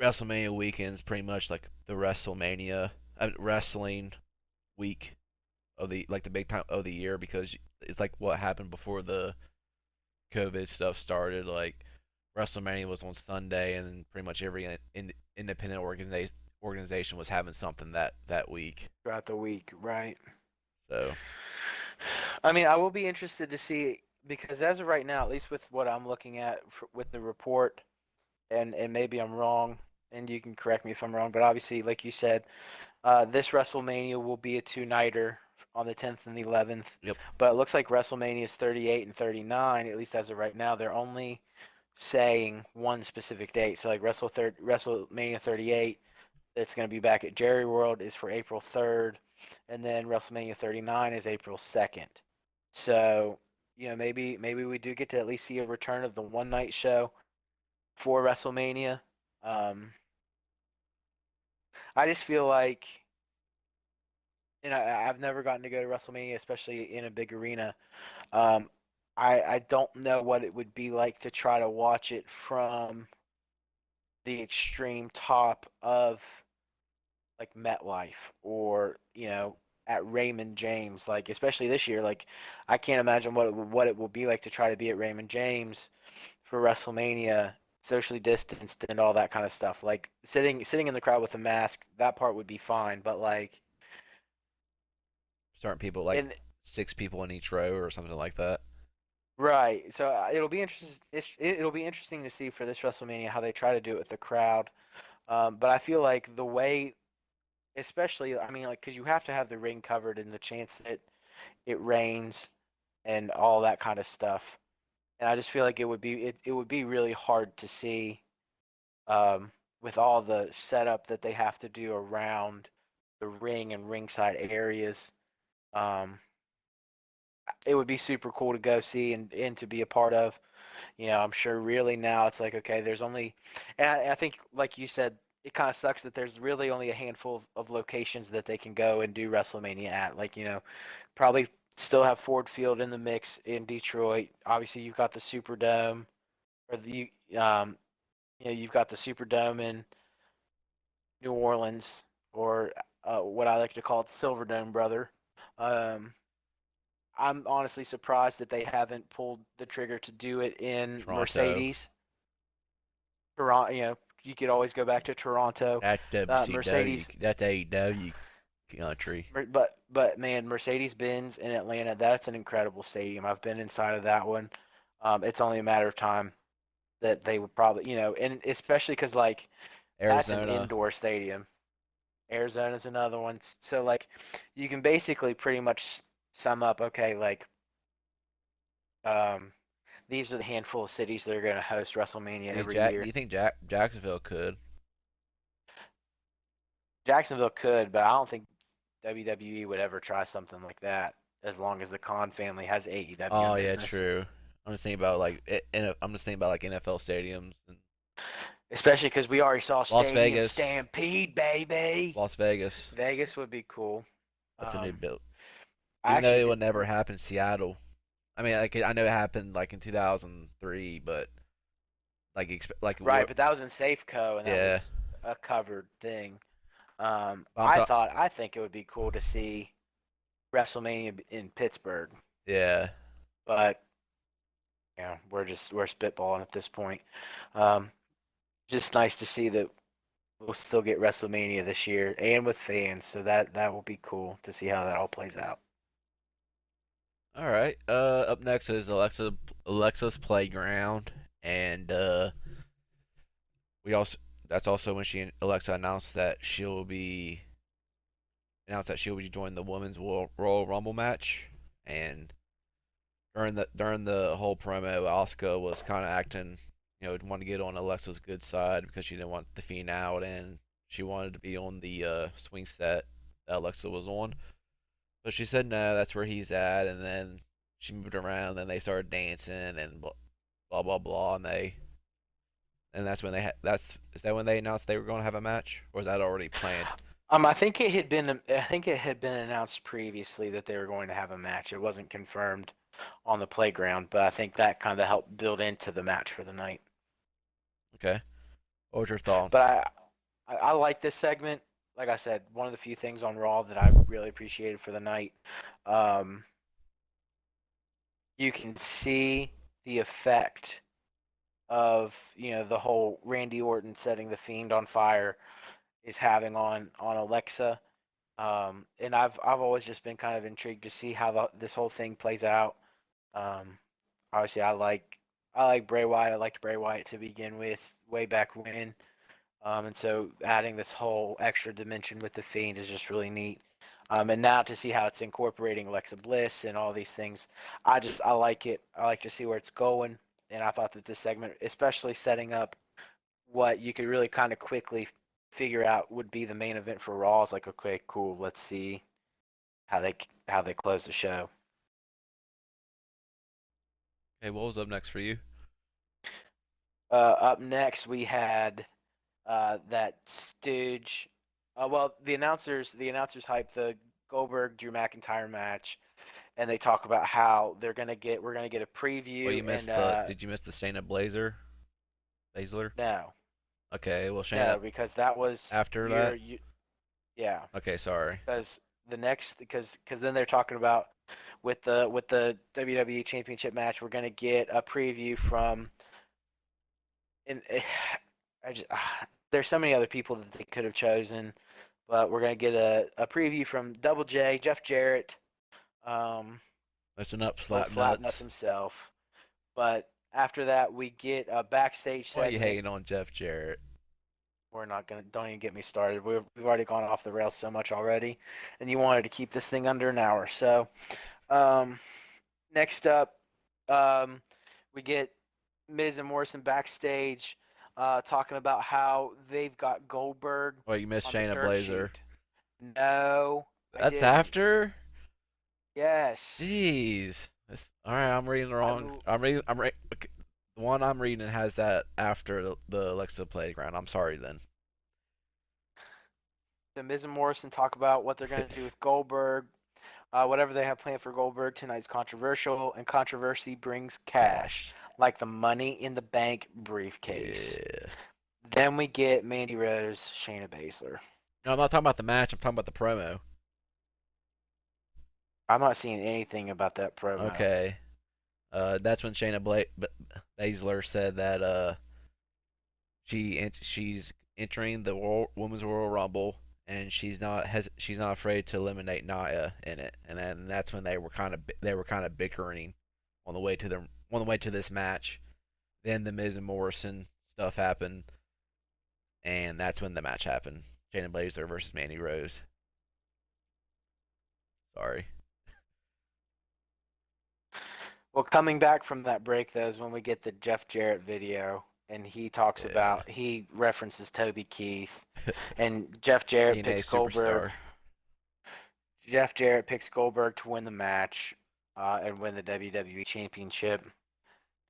WrestleMania weekend's pretty much like the wrestling week of the big time of the year because it's like what happened before the COVID stuff started. Like WrestleMania was on Sunday, and then pretty much every independent organization was having something that week. Throughout the week, right? So I mean, I will be interested to see because as of right now, at least with what I'm looking at with the report, and maybe I'm wrong, and you can correct me if I'm wrong, but obviously, like you said, this WrestleMania will be a two-nighter on the 10th and the 11th, yep, but it looks like WrestleMania is 38 and 39, at least as of right now. They're only saying one specific date. So like WrestleMania 38, it's going to be back at Jerry World is for April 3rd, and then WrestleMania 39 is April 2nd. So, maybe we do get to at least see a return of the one night show for WrestleMania. Um, I just feel like, I've never gotten to go to WrestleMania, especially in a big arena. Um, I don't know what it would be like to try to watch it from the extreme top of like MetLife or at Raymond James, like especially this year. Like I can't imagine what it will be like to try to be at Raymond James for WrestleMania, socially distanced and all that kind of stuff. Like sitting in the crowd with a mask, that part would be fine, but like starting people like in 6 people in each row or something like that. right. So it'll be interesting. It'll be interesting to see for this WrestleMania how they try to do it with the crowd. But I feel like the way, especially, I mean, like, because you have to have the ring covered and the chance that it rains and all that kind of stuff. And I just feel like it would be really hard to see with all the setup that they have to do around the ring and ringside areas. Um, it would be super cool to go see and to be a part of. I'm sure really now it's like, okay, there's only, and I think, like you said, it kind of sucks that there's really only a handful of locations that they can go and do WrestleMania at. Like, probably still have Ford Field in the mix in Detroit. Obviously, you've got the Superdome, or you've got the Superdome in New Orleans, or what I like to call it, the Silverdome, brother. Um, I'm honestly surprised that they haven't pulled the trigger to do it in Toronto, Mercedes. Toronto, you could always go back to Toronto. that's WCW, Mercedes, that's AEW country. but man, Mercedes Benz in Atlanta, that's an incredible stadium. I've been inside of that one. It's only a matter of time that they would probably, and especially because like that's an Arizona, indoor stadium. Arizona's another one. So like, you can basically pretty much sum up. Okay, like, um, these are the handful of cities that are going to host WrestleMania every Do year. you think Jacksonville could? Jacksonville could, but I don't think WWE would ever try something like that as long as the Khan family has AEW in Oh yeah, business. true. I'm just thinking about like I'm just thinking about like NFL stadiums and Especially because we already saw Las Stadium Vegas, Stampede, baby. Las Vegas. Vegas would be cool. That's a new Um, build. I Even though actually it did, would never happen in Seattle. I mean, like I know it happened like in 2003, but like right, what? but that was in Safeco and that Yeah, was a covered thing. but I'm talking. I think it would be cool to see WrestleMania in Pittsburgh, Yeah, but we're spitballing at this point. Um, just nice to see that we'll still get WrestleMania this year and with fans, so that will be cool to see how that all plays out. All right. Up next is Alexa's Playground, and we also that's also when she Alexa announced that she'll be joining the Women's Royal Rumble match, and during the whole promo, Asuka was kind of acting, wanted to get on Alexa's good side because she didn't want the Fiend out, and she wanted to be on the swing set that Alexa was on. So she said no, that's where he's at, and then she moved around, and they started dancing and blah blah blah, and that's when that's is that when they announced they were going to have a match, or was that already planned? I think it had been announced previously that they were going to have a match. It wasn't confirmed on the playground, but I think that kind of helped build into the match for the night. Okay, what was your thoughts? But I like this segment. Like I said, one of the few things on Raw that I really appreciated for the night. Um, you can see the effect of the whole Randy Orton setting the Fiend on fire is having on Alexa. And I've always just been kind of intrigued to see how this whole thing plays out. Um, Obviously, I like Bray Wyatt. I liked Bray Wyatt to begin with, way back when. And so adding this whole extra dimension with the Fiend is just really neat. And now to see how it's incorporating Alexa Bliss and all these things, I like it. I like to see where it's going. And I thought that this segment, especially setting up what you could really kind of quickly figure out would be the main event for Raw, is like, okay, cool. Let's see how they close the show. Okay, what was up next for you? Up next, we had that stooge. Well, the announcers hype the Goldberg Drew McIntyre match, and they talk about how we're gonna get a Well, preview. you And missed the. Did you miss the Shayna Baszler? no, Okay, well Shayna no, because that was after your that. you, yeah, Okay, sorry. because because then they're talking about with the WWE Championship match, we're gonna get a preview from. And I just there's so many other people that they could have chosen, but we're gonna get a preview from Double J, Jeff Jarrett, um, Listen up, old slap Slapnuts nuts. himself. But after that, we get a backstage Why are you segment. hating on Jeff Jarrett? We're not gonna Don't even get me started. We've already gone off the rails so much already, and you wanted to keep this thing under an hour. So um, next up, um, we get Miz and Morrison backstage, talking about how they've got Goldberg Well, you missed on the Shayna dirt Blazer. sheet. No, I That's didn't. after. Yes, Jeez. All right, I'm reading the I wrong. move I'm reading. Okay, the one I'm reading has that after the Alexa Playground. I'm sorry then. the Miz and Morrison talk about what they're gonna do with Goldberg. Whatever they have planned for Goldberg tonight's controversial, and controversy brings cash, Cash. like the Money in the Bank briefcase. Yeah. Then we get Mandy Rose, Shayna Baszler. No, I'm not talking about the match. I'm talking about the promo. I'm not seeing anything about that promo. Okay. That's when Baszler said that she's entering the Women's Royal Rumble, and she's not afraid to eliminate Nia in it. And then that's when they were kind of bickering on the way to this match. Then the Miz and Morrison stuff happened, and that's when the match happened. Shayna Baszler versus Mandy Rose. Sorry. Well, coming back from that break, though, is when we get the Jeff Jarrett video, and Yeah. he references Toby Keith, and Jeff Jarrett TNA picks Goldberg. superstar. Jeff Jarrett picks Goldberg to win the match, and win the WWE Championship.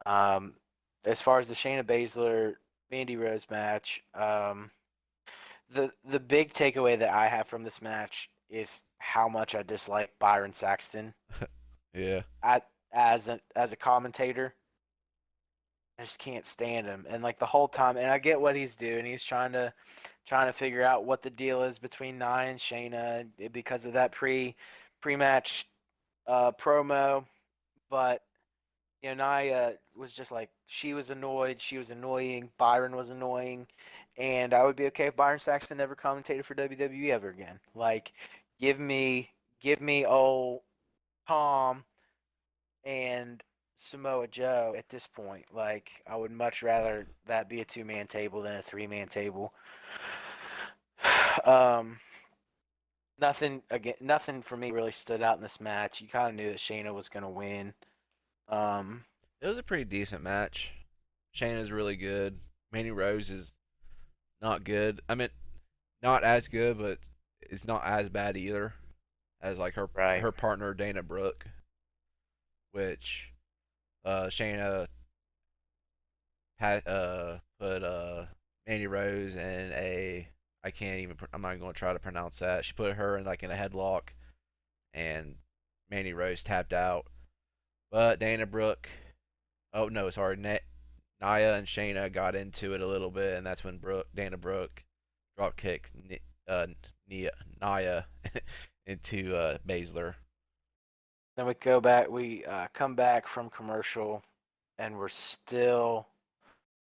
Um, as far as the Shayna Baszler Mandy Rose match, the big takeaway that I have from this match is how much I dislike Byron Saxton Yeah. at as a commentator. I just can't stand him. And like the whole time, and I get what he's doing. He's trying to figure out what the deal is between Nia and Shayna because of that pre-match promo. But Nia was just like, she was annoyed. She was annoying. Byron was annoying, and I would be okay if Byron Saxton never commentated for WWE ever again. Like, give me old Tom and Samoa Joe at this point. Like, I would much rather that be a two-man table than a three-man table. um, nothing for me really stood out in this match. You kind of knew that Shayna was gonna win. Um, It was a pretty decent match. Shayna's really good. Mandy Rose is not good. I mean, not as good, but it's not as bad either as like right. her partner Dana Brooke, which Shayna had put Mandy Rose in a I can't even I'm not even going to try to pronounce that. She put her in like in a headlock, and Mandy Rose tapped out. But Dana Brooke, oh no, sorry, Nia and Shayna got into it a little bit, and that's when Dana Brooke drop kicked uh, Nia into Baszler. Then we go back. We come back from commercial, and we're still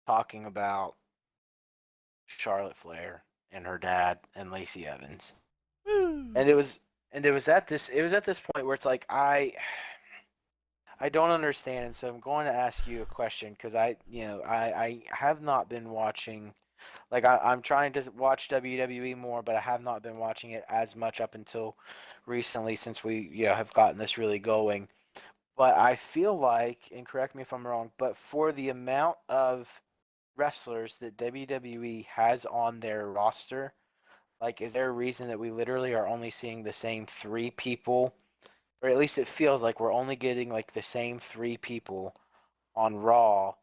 talking about Charlotte Flair and her dad and Lacey Evans. Woo! And it was at this point where it's like I don't understand, and so I'm going to ask you a question because I have not been watching. Like, I'm trying to watch WWE more, but I have not been watching it as much up until recently since we have gotten this really going. But I feel like, and correct me if I'm wrong, but for the amount of wrestlers that WWE has on their roster, like, is there a reason that we literally are only seeing the same three people, or at least it feels like we're only getting like the same three people on Raw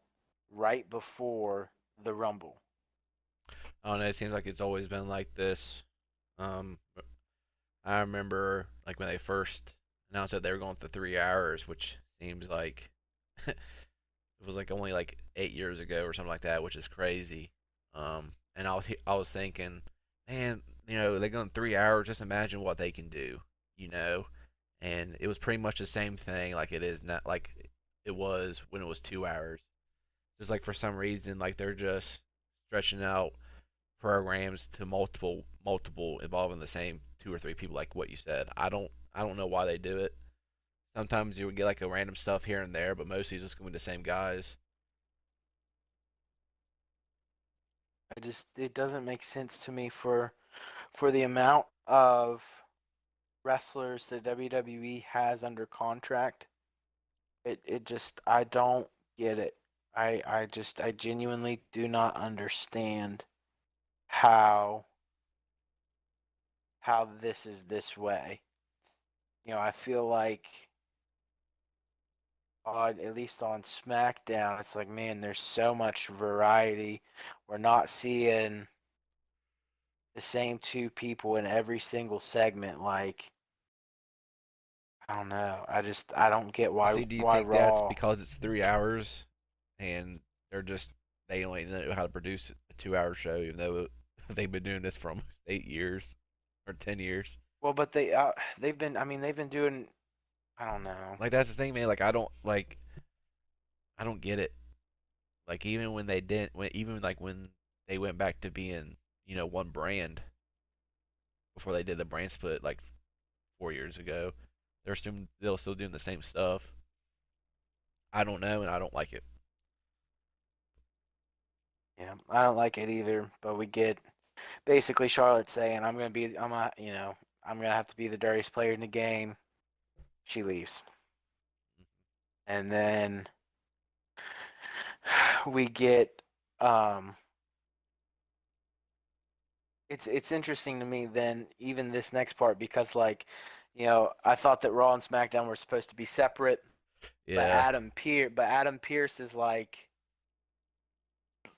right before the Rumble? I don't know. It seems like it's always been like this. Um, I remember like when they first announced that they were going for 3 hours, which seems like it was like only like 8 years ago or something like that, which is crazy. And I was thinking, man, they're going 3 hours. Just imagine what they can do, you know. And it was pretty much the same thing, like it is not like it was when it was 2 hours. Just like for some reason, like they're just stretching out programs to multiple involving the same two or three people, like what you said. I don't know why they do it. Sometimes you would get like a random stuff here and there, but mostly it's just going to be the same guys. It doesn't make sense to me for the amount of wrestlers that WWE has under contract. It just I don't get it. I genuinely do not understand how this is this way. I feel like at least on SmackDown, it's like, man, there's so much variety. We're not seeing the same two people in every single segment. Like, I don't know. I don't get Well, why see, do you why think that's Raw. because it's 3 hours and they're just they only know how to produce a 2 hour show, even though they've been doing this for almost 8 years or 10 years? Well, but they've been. I mean, they've been doing. I don't know. Like that's the thing, man. Like I don't get it. Like even when they didn't, even like when they went back to being one brand before they did the brand split like 4 years ago, they're still doing the same stuff. I don't know, and I don't like it. Yeah, I don't like it either. But we get basically Charlotte saying, "I'm gonna be. I'm a. I'm gonna have to be the dirtiest player in the game." She leaves, and then we get. Um, it's interesting to me then even this next part because like, I thought that Raw and SmackDown were supposed to be separate, but Yeah, Adam Pierce is like,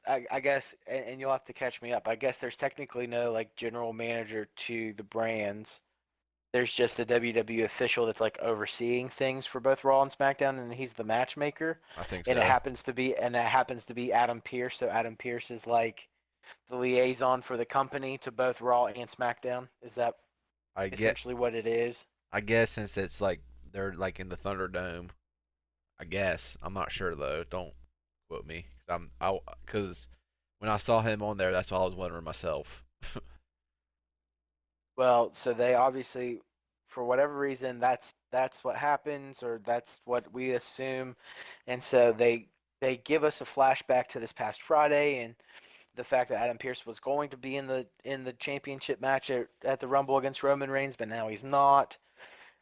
I guess, and you'll have to catch me up. I guess there's technically no like general manager to the brands. There's just a WWE official that's like overseeing things for both Raw and SmackDown, and he's the matchmaker. I think And it so. happens to be, and that happens to be Adam Pierce. So Adam Pierce is like the liaison for the company to both Raw and SmackDown. Is that I get. essentially what it is? I guess since it's like they're like in the Thunderdome, I guess I'm not sure though. Don't quote me, because when I saw him on there, that's what I was wondering myself. Well, so they obviously, for whatever reason, that's that's what happens, or that's what we assume. And so they give us a flashback to this past Friday and the fact that Adam Pearce was going to be in the championship match at the Rumble against Roman Reigns, but now he's not.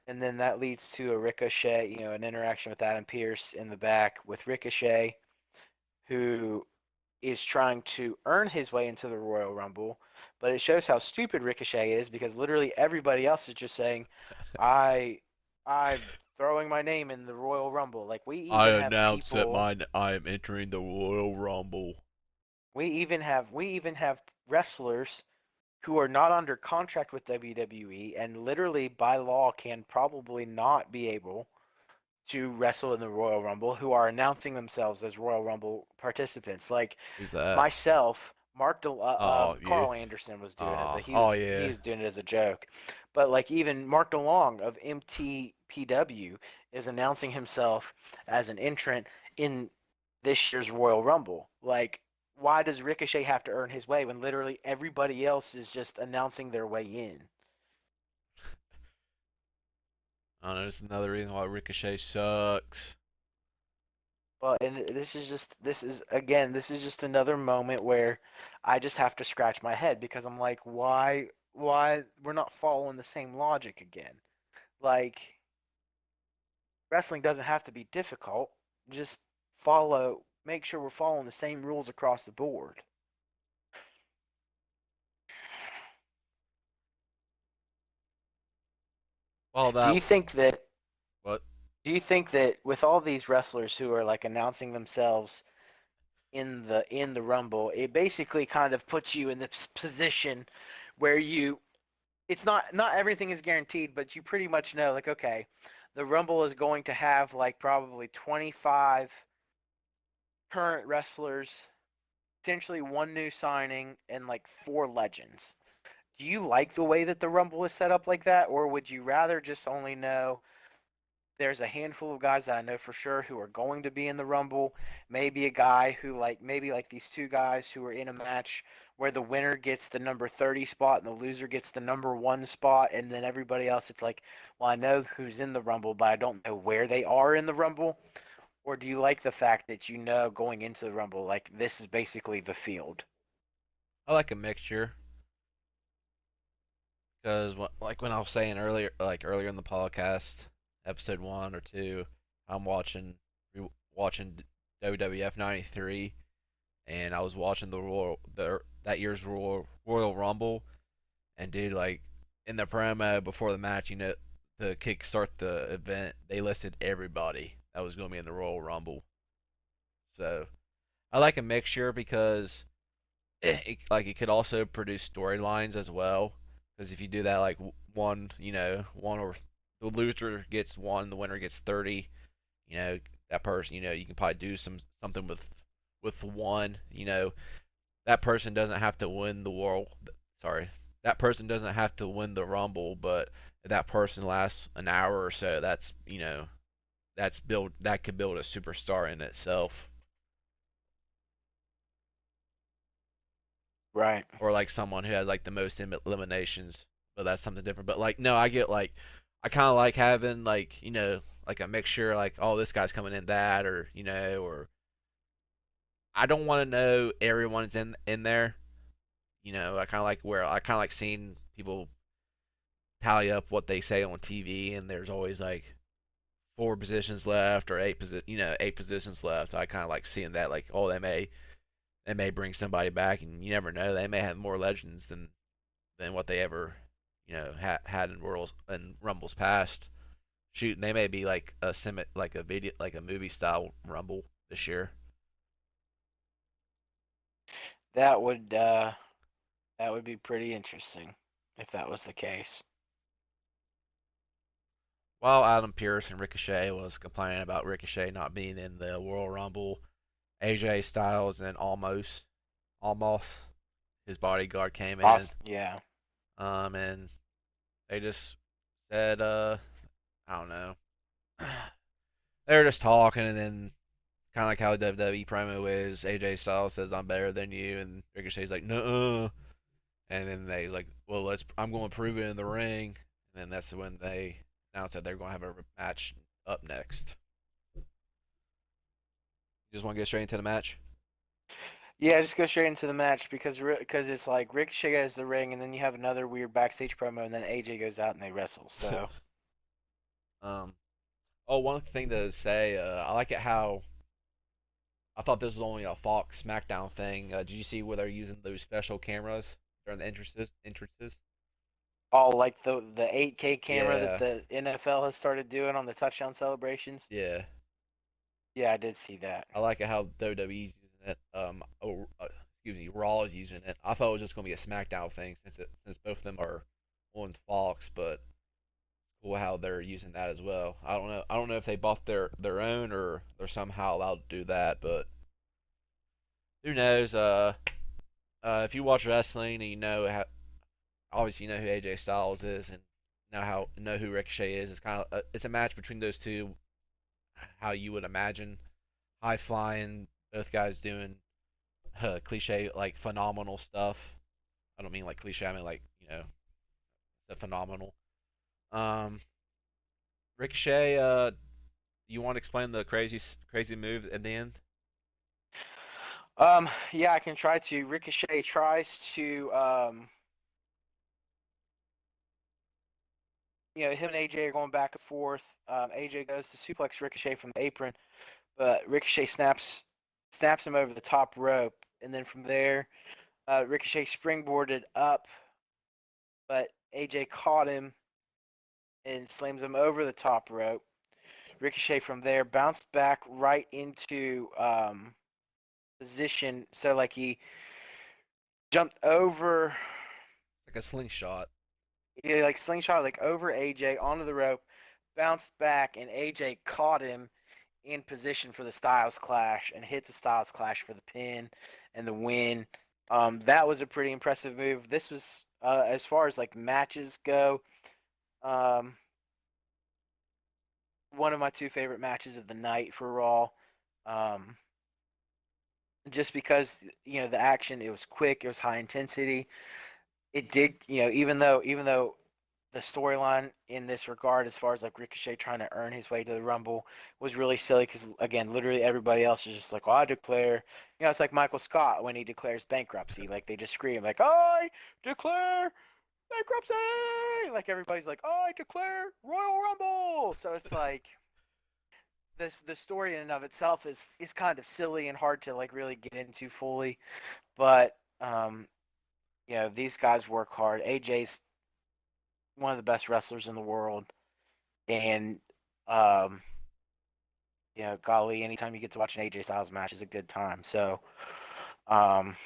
And then that leads to a Ricochet, an interaction with Adam Pearce in the back with Ricochet, who is trying to earn his way into the Royal Rumble. But it shows how stupid Ricochet is because literally everybody else is just saying, "I, I'm throwing my name in the Royal Rumble." Like I announce that I am entering the Royal Rumble. we even have wrestlers who are not under contract with WWE and literally by law can probably not be able to wrestle in the Royal Rumble who are announcing themselves as Royal Rumble participants. Like Who's that? myself, Oh, you. Carl Anderson was doing it, but Oh he yeah. was doing it as a joke. But like even Mark DeLong of MTPW is announcing himself as an entrant in this year's Royal Rumble. Like, why does Ricochet have to earn his way when literally everybody else is just announcing their way in? I don't know. It's another reason why Ricochet sucks. Well, and this is just another moment where I just have to scratch my head because I'm like, why we're not following the same logic again? Like, wrestling doesn't have to be difficult. Just make sure we're following the same rules across the board. Well, Do that you think that what? with all these wrestlers who are like announcing themselves in the Rumble, it basically kind of puts you in this position where you it's not everything is guaranteed, but you pretty much know like okay, the Rumble is going to have like probably 25 current wrestlers, potentially one new signing and like four legends. Do you like the way that the Rumble is set up like that or would you rather just only know there's a handful of guys that I know for sure who are going to be in the Rumble. Maybe a guy who maybe like these two guys who are in a match where the winner gets the number 30 spot and the loser gets the number 1 spot and then everybody else it's like, well I know who's in the Rumble but I don't know where they are in the Rumble. Or do you like the fact that you know going into the Rumble like this is basically the field? I like a mixture because like when I was saying earlier, like earlier in the podcast, episode 1 or 2, I'm watching WWF '93, and I was watching that year's Royal Rumble, and dude, like in the promo before the match, to kickstart the event, they listed everybody that was going to be in the Royal Rumble. So I like a mixture because it could also produce storylines as well. Because if you do that, like one or the loser gets one, the winner gets 30. You know, that person, you can probably do something with one. That person doesn't have to win the world. Sorry, that person doesn't have to win the Rumble, but if that person lasts an hour or so, that could build a superstar in itself. Right. Or like someone who has like the most eliminations, but that's something different. But like, no, I get like, I kind of like having like like a mixture, like oh this guy's coming in that, or or I don't want to know everyone's in there. I kind of like seeing people tally up what they say on TV, and there's always like 4 positions left or 8 positions left. I kind of like seeing that, like oh they may bring somebody back, and you never know, they may have more legends than what they ever had in worlds and rumbles past. Shoot, they may be like like a video, like a movie style rumble this year. That would that would be pretty interesting if that was the case. While Adam Pearce and Ricochet was complaining about Ricochet not being in the Royal Rumble, AJ Styles and almost his bodyguard came in, Awesome. Yeah. and they just said, I don't know, they were just talking, and then kind of like how WWE promo is, AJ Styles says I'm better than you, and Ricochet's like no, and then they like, well I'm going to prove it in the ring, and then that's when they announced that they're going to have a match up next. You just want to get straight into the match? Yeah, just go straight into the match because it's like Ricochet goes to the ring, and then you have another weird backstage promo, and then AJ goes out and they wrestle. So um. Oh, one thing to say, I like it how I thought this was only a Fox SmackDown thing. Did you see where they're using those special cameras during the entrances? Entrances? all like the 8K camera that Yeah, the NFL has started doing on the touchdown celebrations. yeah. Yeah, I did see that. I like it how WWE's using it. Excuse me, Raw is using it. I thought it was just gonna be a SmackDown thing since both of them are on Fox, but it's cool how they're using that as well. I don't know. I don't know if they bought their own or they're somehow allowed to do that, but who knows? If you watch wrestling and you know how, obviously you know who AJ Styles is and know who Ricochet is. It's kind of it's a match between those two. How you would imagine, high flying, both guys doing cliche like phenomenal stuff. I don't mean like cliche. I mean like the phenomenal. Um, Ricochet. You want to explain the crazy move at the end? Yeah, I can try to. Ricochet tries to, him and AJ are going back and forth. AJ goes to suplex Ricochet from the apron, but Ricochet snaps him over the top rope, and then from there, Ricochet springboarded up, but AJ caught him and slams him over the top rope. Ricochet from there bounced back right into position, so like he jumped over, Like a slingshot. like slingshot like over AJ onto the rope, bounced back, and AJ caught him in position for the Styles Clash and hit the Styles Clash for the pin and the win. That was a pretty impressive move. This was as far as like matches go, um, one of my two favorite matches of the night for Raw. Um, just because the action, it was quick, it was high intensity. It did, even though the storyline in this regard, as far as like Ricochet trying to earn his way to the Rumble, was really silly because again, literally everybody else is just like, "Oh, I declare," it's like Michael Scott when he declares bankruptcy, like they just scream like, "I declare bankruptcy!" Like everybody's like, "I declare Royal Rumble." So it's like the story in and of itself is kind of silly and hard to like really get into fully, but these guys work hard. AJ's one of the best wrestlers in the world, and um, golly, anytime you get to watch an AJ Styles match is a good time. So, um,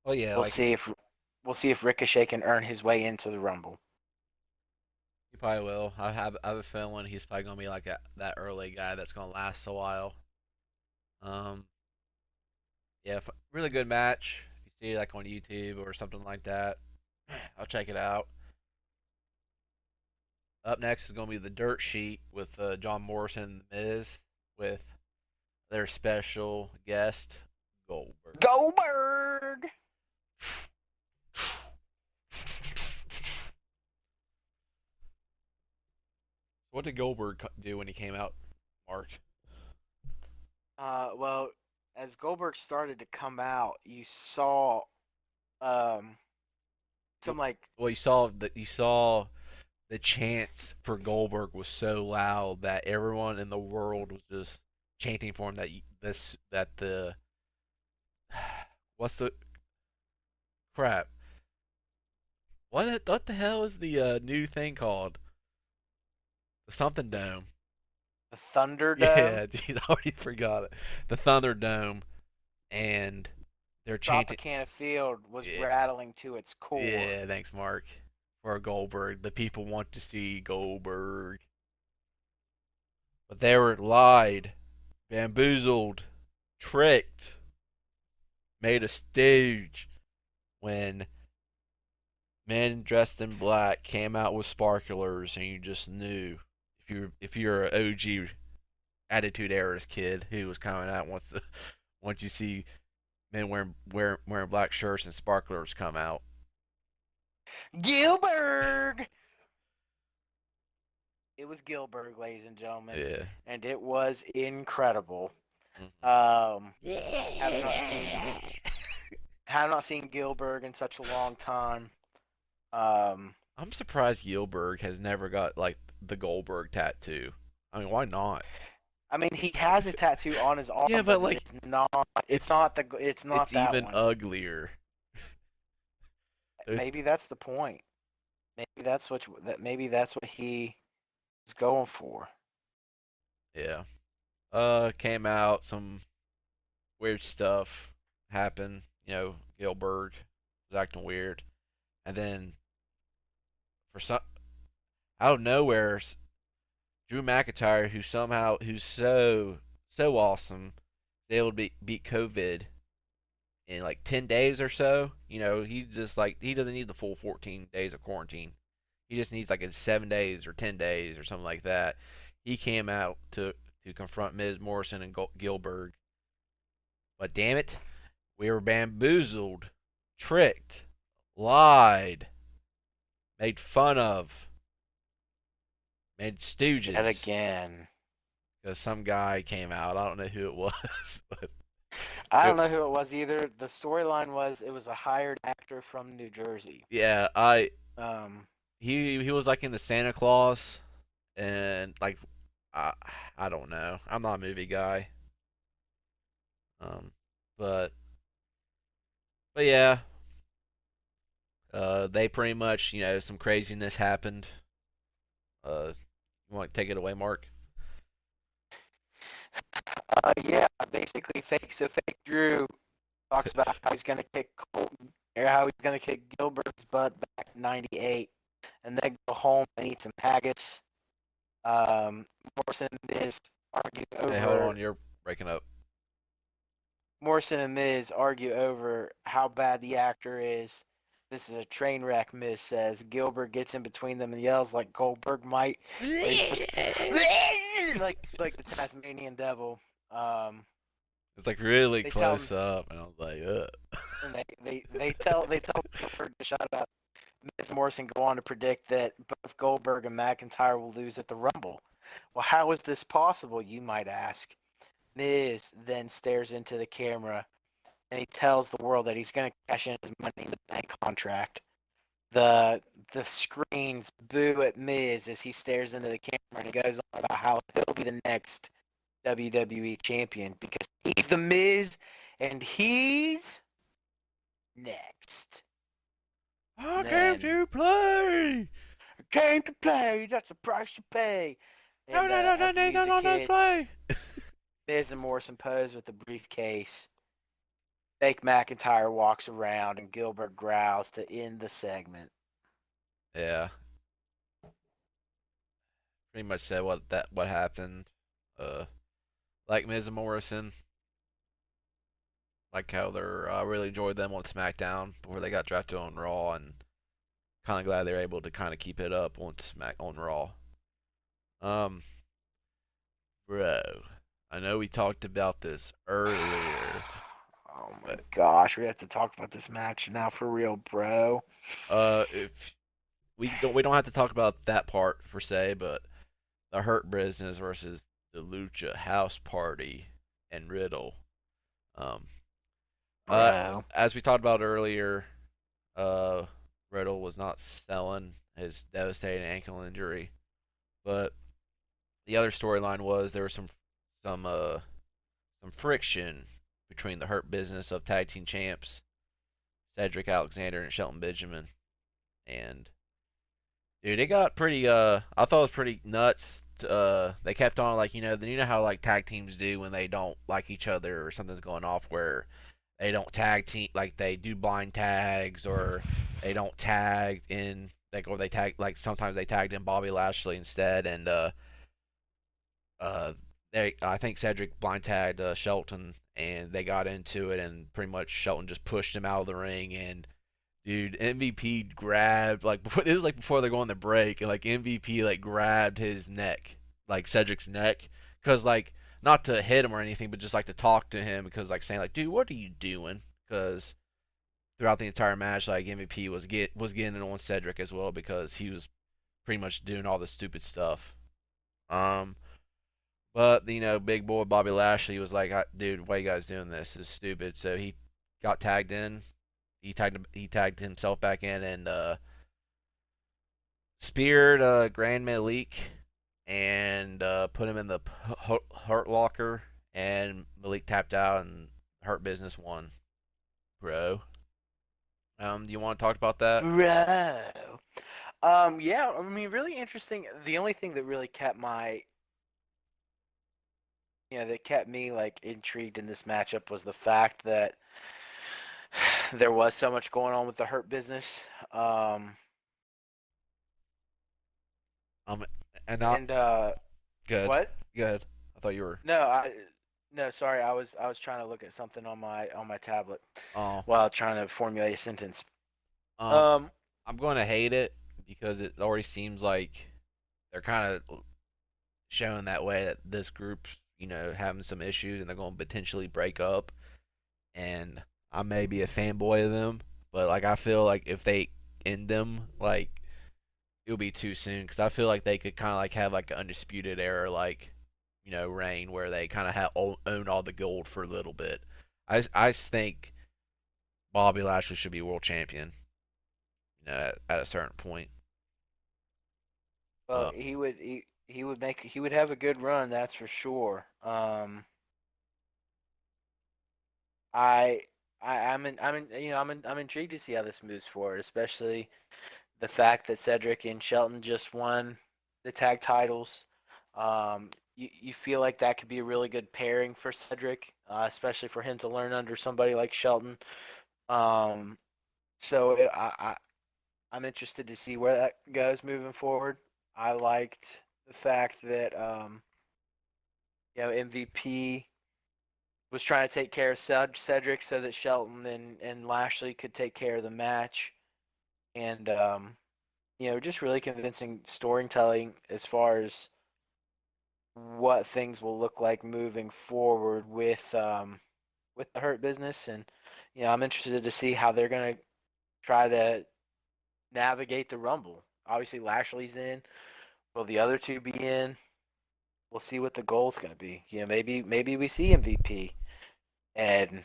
Oh yeah, we'll like see if we'll see if Ricochet can earn his way into the Rumble. he probably will. I have a feeling he's probably gonna be like that early guy that's gonna last a while. Um, yeah, really good match. If you see it like on YouTube or something like that, I'll check it out. Up next is gonna be the Dirt Sheet with John Morrison and The Miz with their special guest Goldberg. Goldberg. What did Goldberg do when he came out, Mark? Well, as Goldberg started to come out, you saw um some like Well, you saw the chants for Goldberg was so loud that everyone in the world was just chanting for him that the what's the crap? What the hell is the new thing called? The something dome. the Thunderdome. Yeah, geez, I already forgot it. The Thunderdome, and they're chanting. Tropicana Field was Yeah, rattling to its core. yeah, thanks, Mark. For Goldberg, the people want to see Goldberg, but they were lied, bamboozled, tricked, made a stage when men dressed in black came out with sparklers, and you just knew if you're an OG Attitude Era's kid who was coming out once you see men wearing black shirts and sparklers come out. Gilbert. It was Gilbert, ladies and gentlemen, Yeah. and it was incredible. Hmm. Um, have not seen have not seen Gilbert in such a long time. Um, I'm surprised Gilbert has never got like the Goldberg tattoo. I mean, why not? I mean, he has his tattoo on his Yeah, arm, but but it like is not. It's it's not the. It's it's not that even one. uglier. There's Maybe that's the point. Maybe that's what he is going for. yeah. Came out some weird stuff happened. Gilbert was acting weird, and then for some out of nowhere, Drew McIntyre, who's so awesome, is able to beat COVID in like 10 days or so. He just like he doesn't need the full 14 days of quarantine. He just needs like a 7 days or 10 days or something like that. He came out to confront Miz Morrison and Gilbert, but damn it, we were bamboozled, tricked, lied, made fun of, made Yet stooges. again. Because some guy came out. I don't know who it was, but I it, don't know who it was either. The storyline was it was a hired actor from New Jersey. yeah, I Um, he was like in the Santa Claus, and like I I don't know. I'm not a movie guy. Um, but yeah, they pretty much some craziness happened. You want to take it away, Mark? yeah, basically fake Drew talks about how he's gonna kick Colton, or how he's gonna kick Gilbert's butt back in '98, and then go home and eat some haggis. Um, Morrison and Miz argue Hey, hold over on, you're breaking up. Morrison and Miz argue over how bad the actor is. This is a train wreck, Miz says. Gilbert gets in between them and yells like Goldberg might, where he's just like the Tasmanian devil. Um, It's like really they tell close him, up, and I was like, ugh. and they tell Goldberg to shut up. Miz Morrison go on to predict that both Goldberg and McIntyre will lose at the Rumble. Well, how is this possible, you might ask? Miz then stares into the camera and he tells the world that he's going to cash in his Money in the Bank contract. The the screens boo at Miz as he stares into the camera and he goes on about how he'll be the next WWE champion because he's the Miz and he's next. I And came then to play. came to play. That's the price you pay. No, And no, no, no, as the no, no, music no, no, hits, play. Miz and Morrison pose with the briefcase. Fake McIntyre walks around and Gilbert growls to end the segment. Yeah, pretty much said what happened. Uh, like Miz and Morrison, like how they're I really enjoyed them on SmackDown before they got drafted on Raw, and kind of glad they're able to kind of keep it up on Raw. Um, bro, I know we talked about this earlier, Oh my but gosh, we have to talk about this match now for real, bro. if we don't have to talk about that part per se, but the Hurt Business versus the Lucha House Party and Riddle. Um, uh, Bro. as we talked about earlier, uh, Riddle was not selling his devastating ankle injury, but the other storyline was there was some friction between the Hurt Business of tag team champs Cedric Alexander and Shelton Benjamin, and dude, it got pretty. I thought it was pretty nuts. They kept on like how like tag teams do when they don't like each other or something's going off where they don't tag team like they do blind tags or they don't tag in like or they tag like sometimes they tagged in Bobby Lashley instead and uh they I think Cedric blind tagged Shelton and they got into it and pretty much Shelton just pushed him out of the ring and dude, MVP grabbed like before this is like before they're going to break, and like MVP like grabbed his neck, like Cedric's neck, because like not to hit him or anything, but just like to talk to him because like saying like, dude, what are you doing? Because throughout the entire match, like MVP was getting on Cedric as well because he was pretty much doing all the stupid stuff. Um, but big boy Bobby Lashley was like, "Dude, why you guys doing this? This is stupid." So he got tagged in. He tagged himself back in and speared Grand Malik and put him in the Hurt Locker. And Malik tapped out and Hurt Business won, bro. Do you want to talk about that? Bro. Yeah, I mean, really interesting. The only thing that really kept that kept me like intrigued in this matchup was the fact that there was so much going on with the Hurt Business. Um, and not And good, what? good. I thought you were. No, no, sorry, I was trying to look at something on my tablet Oh, while trying to formulate a sentence. um, Um, I'm going to hate it because it already seems like they're kind of showing that way that this group's having some issues and they're going to potentially break up. And I may be a fanboy of them, but like I feel like if they end them, like it'll be too soon because I feel like they could kind of like have like an undisputed era, like reign where they kind of own all the gold for a little bit. I think Bobby Lashley should be world champion, at a certain point. well, Uh, he would have a good run, that's for sure. I I'm intrigued to see how this moves forward, especially the fact that Cedric and Shelton just won the tag titles. You feel like that could be a really good pairing for Cedric, especially for him to learn under somebody like Shelton. Um, so I'm interested to see where that goes moving forward. I liked the fact that MVP was trying to take care of Cedric so that Shelton and Lashley could take care of the match, and just really convincing storytelling as far as what things will look like moving forward with the Hurt Business, and I'm interested to see how they're gonna try to navigate the Rumble. Obviously, Lashley's in. Will the other two be in? We'll see what the goal's gonna be. Maybe we see MVP, and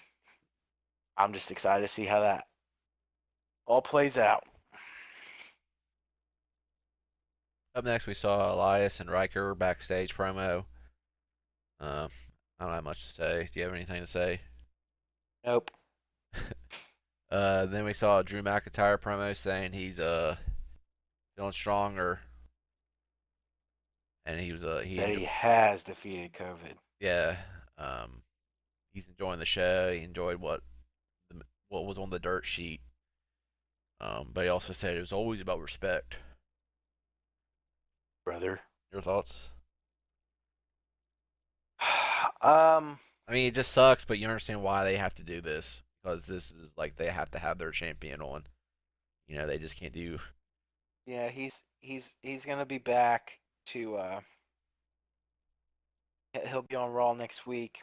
I'm just excited to see how that all plays out. Up next, we saw Elias and Riker backstage promo. Uh, I don't have much to say. Do you have anything to say? Nope. Then we saw Drew McIntyre promo saying he's feeling stronger, and he That enjoyed. he has defeated COVID. Yeah, um, he's enjoying the show. He enjoyed what was on the dirt sheet. But he also said it was always about respect. Brother. Your thoughts? um, I mean, it just sucks, but you understand why they have to do this because this is like they have to have their champion on. They just can't do. yeah, he's gonna be back to he'll be on Raw next week.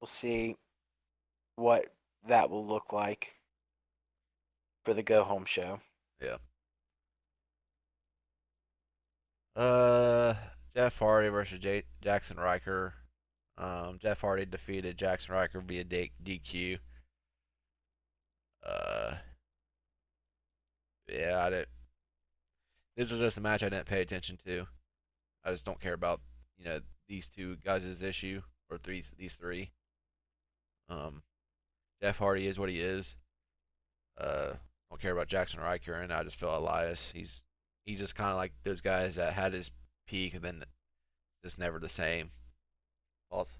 We'll see what that will look like for the go home show. Yeah. Uh, Jeff Hardy versus Jackson Riker. Jeff Hardy defeated Jackson Riker via DQ. Uh, yeah, I did. This was just a match I didn't pay attention to. I just don't care about these two guys' issue or these three. Um, Jeff Hardy is what he is. Don't care about Jackson Riker, and I just feel Elias. He's just kind of like those guys that had his peak and then just never the same. False.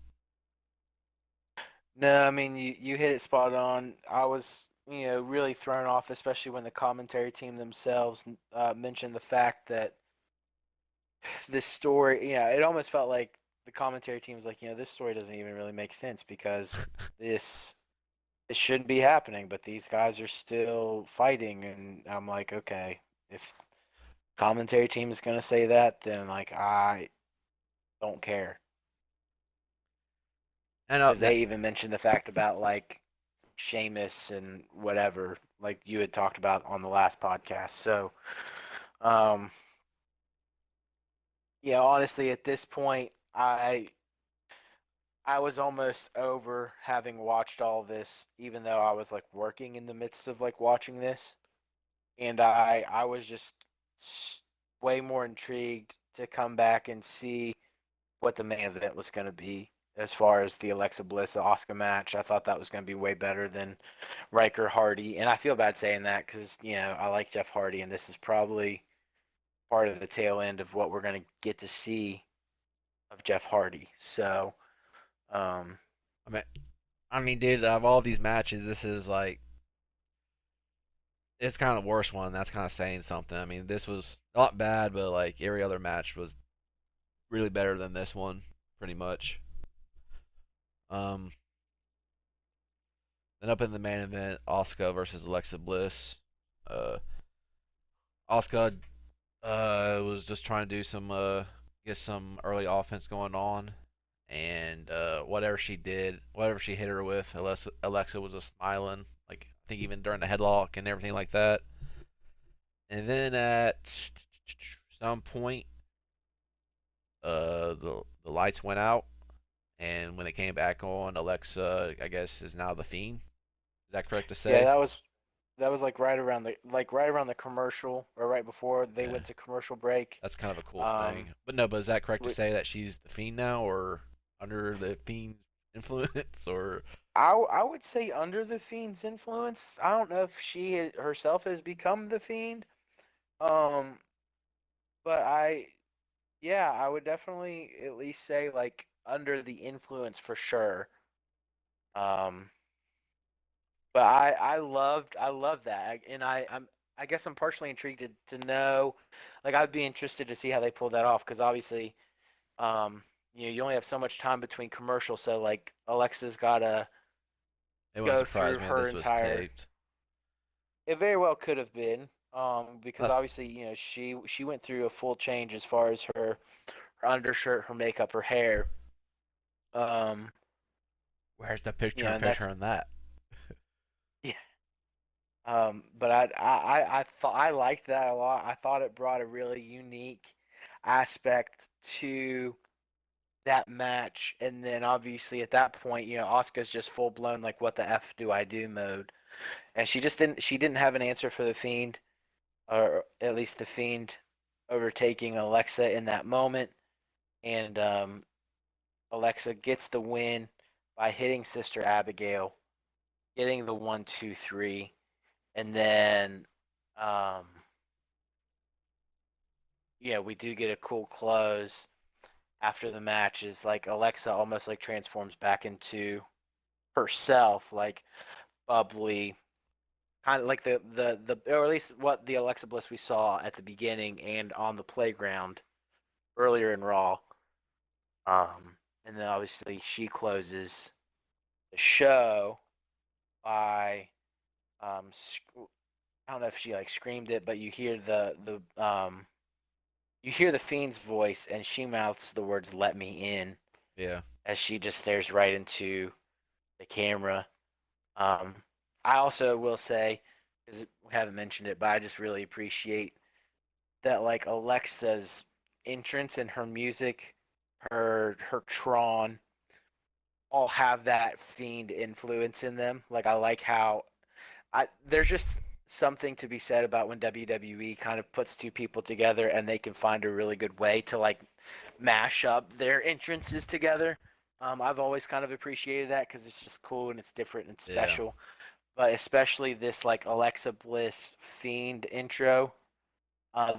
No, I mean you hit it spot on. I was really thrown off, especially when the commentary team themselves mentioned the fact that this story. It almost felt like the commentary team was like, this story doesn't even really make sense because this it shouldn't be happening, but these guys are still fighting, and I'm like, okay, if commentary team is gonna say that, then like I don't care And because up they even mentioned the fact about like Sheamus and whatever, like you had talked about on the last podcast. So, um, yeah, honestly, at this point, I was almost over having watched all this, even though I was like working in the midst of like watching this, and I was just way more intrigued to come back and see what the main event was going to be. As far as the Alexa Bliss Oscar match, I thought that was going to be way better than Riker Hardy, and I feel bad saying that because I like Jeff Hardy, and this is probably part of the tail end of what we're going to get to see of Jeff Hardy. So, um, I mean, dude, of all these matches, this is like it's kind of the worst one. That's kind of saying something. I mean, this was not bad, but like every other match was really better than this one, pretty much. Um, then up in the main event, Asuka versus Alexa Bliss. Uh, Asuka was just trying to do some get some early offense going on, and whatever she did, whatever she hit her with, Alexa was just smiling. Like I think even during the headlock and everything like that. And then at some point, the lights went out, and when they came back on, Alexa, I guess, is now the Fiend. Is that correct to yeah, say? that was like right around the commercial or right before they Yeah, went to commercial break. that's kind of a cool Um, thing. But no, but is that correct to re- say that she's the Fiend now, or under the Fiend's influence, or I would say under the Fiend's influence. I don't know if she herself has become the Fiend. Um, but yeah, I would definitely at least say like under the influence for sure. Um, but I love that, and I guess I'm partially intrigued to know, like I'd be interested to see how they pull that off because obviously, um, you only have so much time between commercials, so like Alexa's gotta it wouldn't go surprise through me if her this was entire. taped. It very well could have been, because That's, obviously she went through a full change as far as her undershirt, her makeup, her hair. Um, where's the picture in and picture that's on that? yeah. But I thought I liked that a lot. I thought it brought a really unique aspect to that match. And then obviously at that point, Asuka's just full blown like what the F do I do mode. And she didn't have an answer for the Fiend, or at least the Fiend overtaking Alexa in that moment. And Alexa gets the win by hitting Sister Abigail, getting the 1, 2, 3, and then um yeah, we do get a cool close after the match is like Alexa almost like transforms back into herself, like bubbly, kind of like the or at least what the Alexa Bliss we saw at the beginning and on the playground earlier in Raw. And then obviously she closes the show by um I don't know if she like screamed it, but you hear the Fiend's voice and she mouths the words "Let me in" Yeah, as she just stares right into the camera. Um, I also will say, because we haven't mentioned it, but I just really appreciate that like Alexa's entrance and her music, her Tron, all have that Fiend influence in them. Like I like how I there's just something to be said about when WWE kind of puts two people together and they can find a really good way to like mash up their entrances together. I've always kind of appreciated that because it's just cool and it's different and yeah. special. But especially this like Alexa Bliss Fiend intro,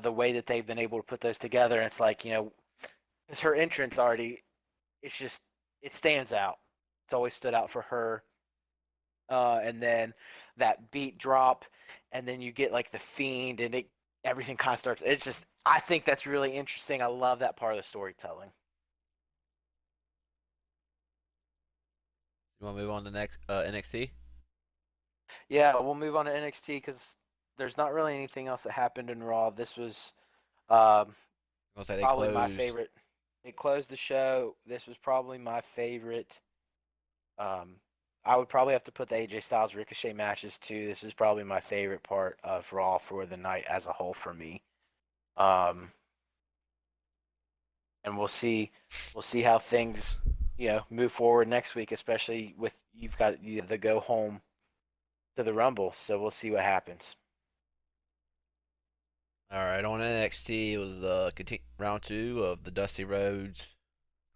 the way that they've been able to put those together, and it's like it's her entrance already. It's just it stands out. It's always stood out for her. And then that beat drop, and then you get like the Fiend, and everything kind of starts. It's just I think that's really interesting. I love that part of the storytelling. You want to move on to next NXT? Yeah, we'll move on to NXT because there's not really anything else that happened in Raw. This was um, I'm gonna say they probably my closed. favorite. It closed the show. This was probably my favorite. Um, I would probably have to put the AJ Styles Ricochet matches too. This is probably my favorite part of Raw for the night as a whole for me. Um, and we'll see how things move forward next week, especially with you've got the go home to the Rumble. So we'll see what happens. All right, on NXT it was the round two of the Dusty Rhodes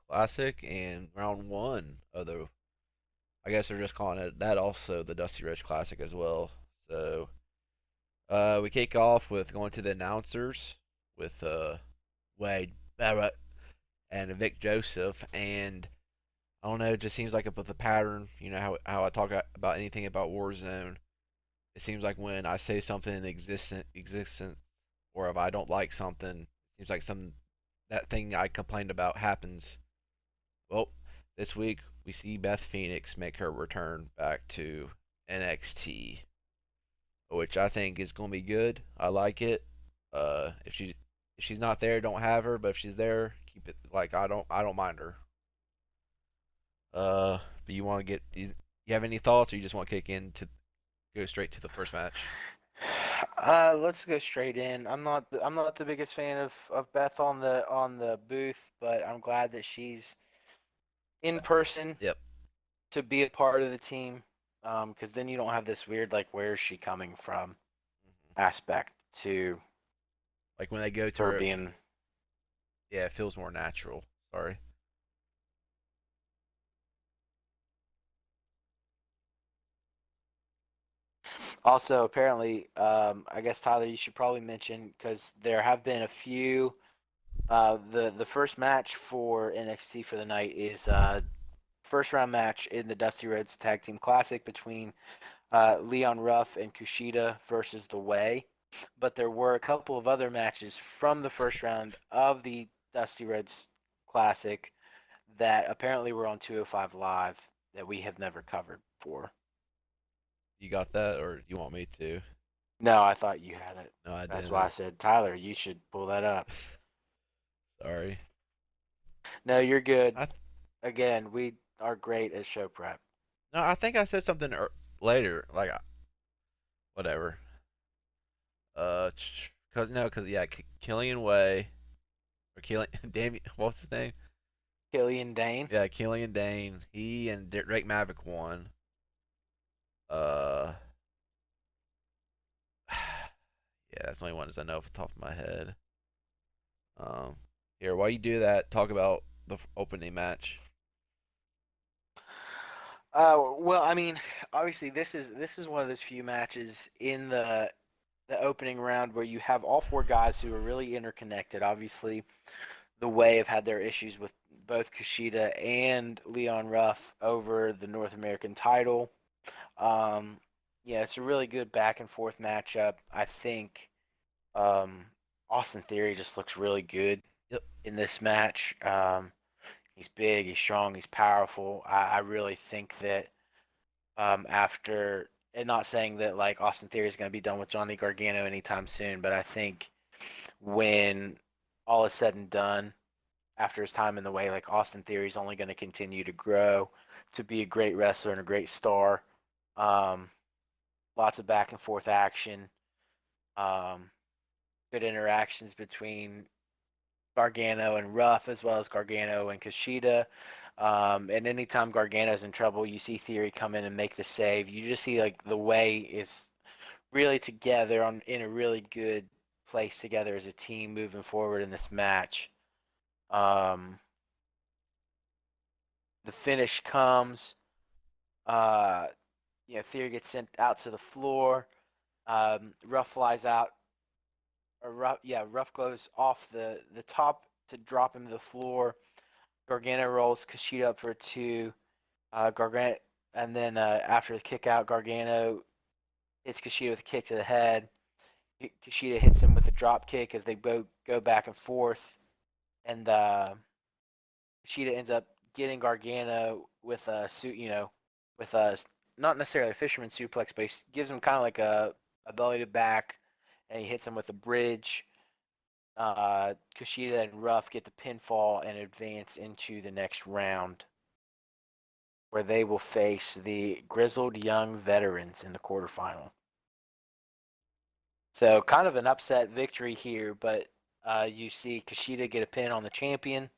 Classic and round one of the. I guess they're just calling it that also the Dusty Rhodes Classic as well. So we kick off with going to the announcers with Wade Barrett and Vic Joseph, and I don't know, it just seems like the pattern. You know how I talk about anything about Warzone. It seems like when I say something in existence, or if I don't like something, it seems like some that thing I complained about happens. Well, this week we see Beth Phoenix make her return back to NXT, which I think is going to be good. I like it. If she's not there, don't have her. But if she's there, keep it. Like I don't mind her. But you want to you have any thoughts, or you just want to kick in to go straight to the first match? Let's go straight in. I'm not the biggest fan of Beth on the booth, but I'm glad that she's in person Yep. to be a part of the team. Because then you don't have this weird like where is she coming from Hmm. aspect to Like when they go to her her, being. yeah, it feels more natural. Sorry. Also, apparently, I guess Tyler, you should probably mention because there have been a few. The first match for NXT for the night is first round match in the Dusty Rhodes Tag Team Classic between Leon Ruff and Kushida versus The Way. But there were a couple of other matches from the first round of the Dusty Rhodes Classic that apparently were on 205 Live that we have never covered before. You got that, or you want me to? No, I thought you had it. No, I That's why I didn't. said, Tyler, you should pull that up. Sorry. No, you're good. I Again, we are great at show prep. no, I think I said something later. Like whatever. Cause no, cause yeah, Killian Way or Killian Damien. What's his name? Killian Dane. Yeah, Killian Dane. He and Drake Maverick won. Uh, yeah, that's the only ones I know off the top of my head. Um, here, while you do that, talk about the opening match. Well, I mean, obviously this is one of those few matches in the opening round where you have all four guys who are really interconnected. Obviously, the Way have had their issues with both Kushida and Leon Ruff over the North American title. Um, yeah, it's a really good back and forth matchup. I think um, Austin Theory just looks really good Yep. in this match. He's big, he's strong, he's powerful. I really think that after, and not saying that like Austin Theory is going to be done with Johnny Gargano anytime soon, but I think when all is said and done, after his time in the way, like Austin Theory is only going to continue to grow to be a great wrestler and a great star. Um, Lots of back and forth action, um, good interactions between Gargano and Ruff, as well as Gargano and Kushida. And anytime Gargano's in trouble, you see Theory come in and make the save. You just see like the Way is really together on in a really good place together as a team moving forward in this match. Um, the finish comes. Uh, Theory gets sent out to the floor. Ruff flies out. Or Ruff goes off the top to drop him to the floor. Gargano rolls Kushida up for a two. Gargano, and then after the kick out, Gargano hits Kushida with a kick to the head. Kushida hits him with a drop kick as they both go back and forth, and Kushida ends up getting Gargano with a suit, with a not necessarily a fisherman suplex, but he gives him kind of like a belly to back, and he hits him with a bridge. Kushida and Ruff get the pinfall and advance into the next round. where they will face the grizzled young veterans in the quarterfinal. So kind of an upset victory here, but you see Kushida get a pin on the champion,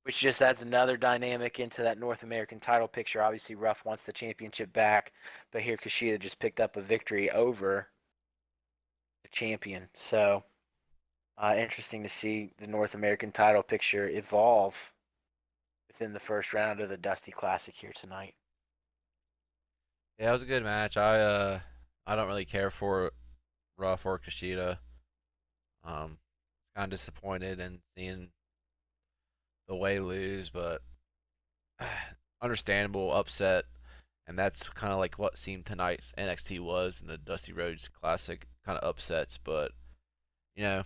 which just adds another dynamic into that North American title picture. Obviously, Ruff wants the championship back, but here Kushida just picked up a victory over the champion. So interesting to see the North American title picture evolve within the first round of the Dusty Classic here tonight. Yeah, it was a good match. I don't really care for Ruff or Kushida. Kind of disappointed in seeing the way lose, but understandable upset, and that's kind of like what seemed tonight's NXT was in the Dusty Rhodes Classic, kind of upsets. But you know,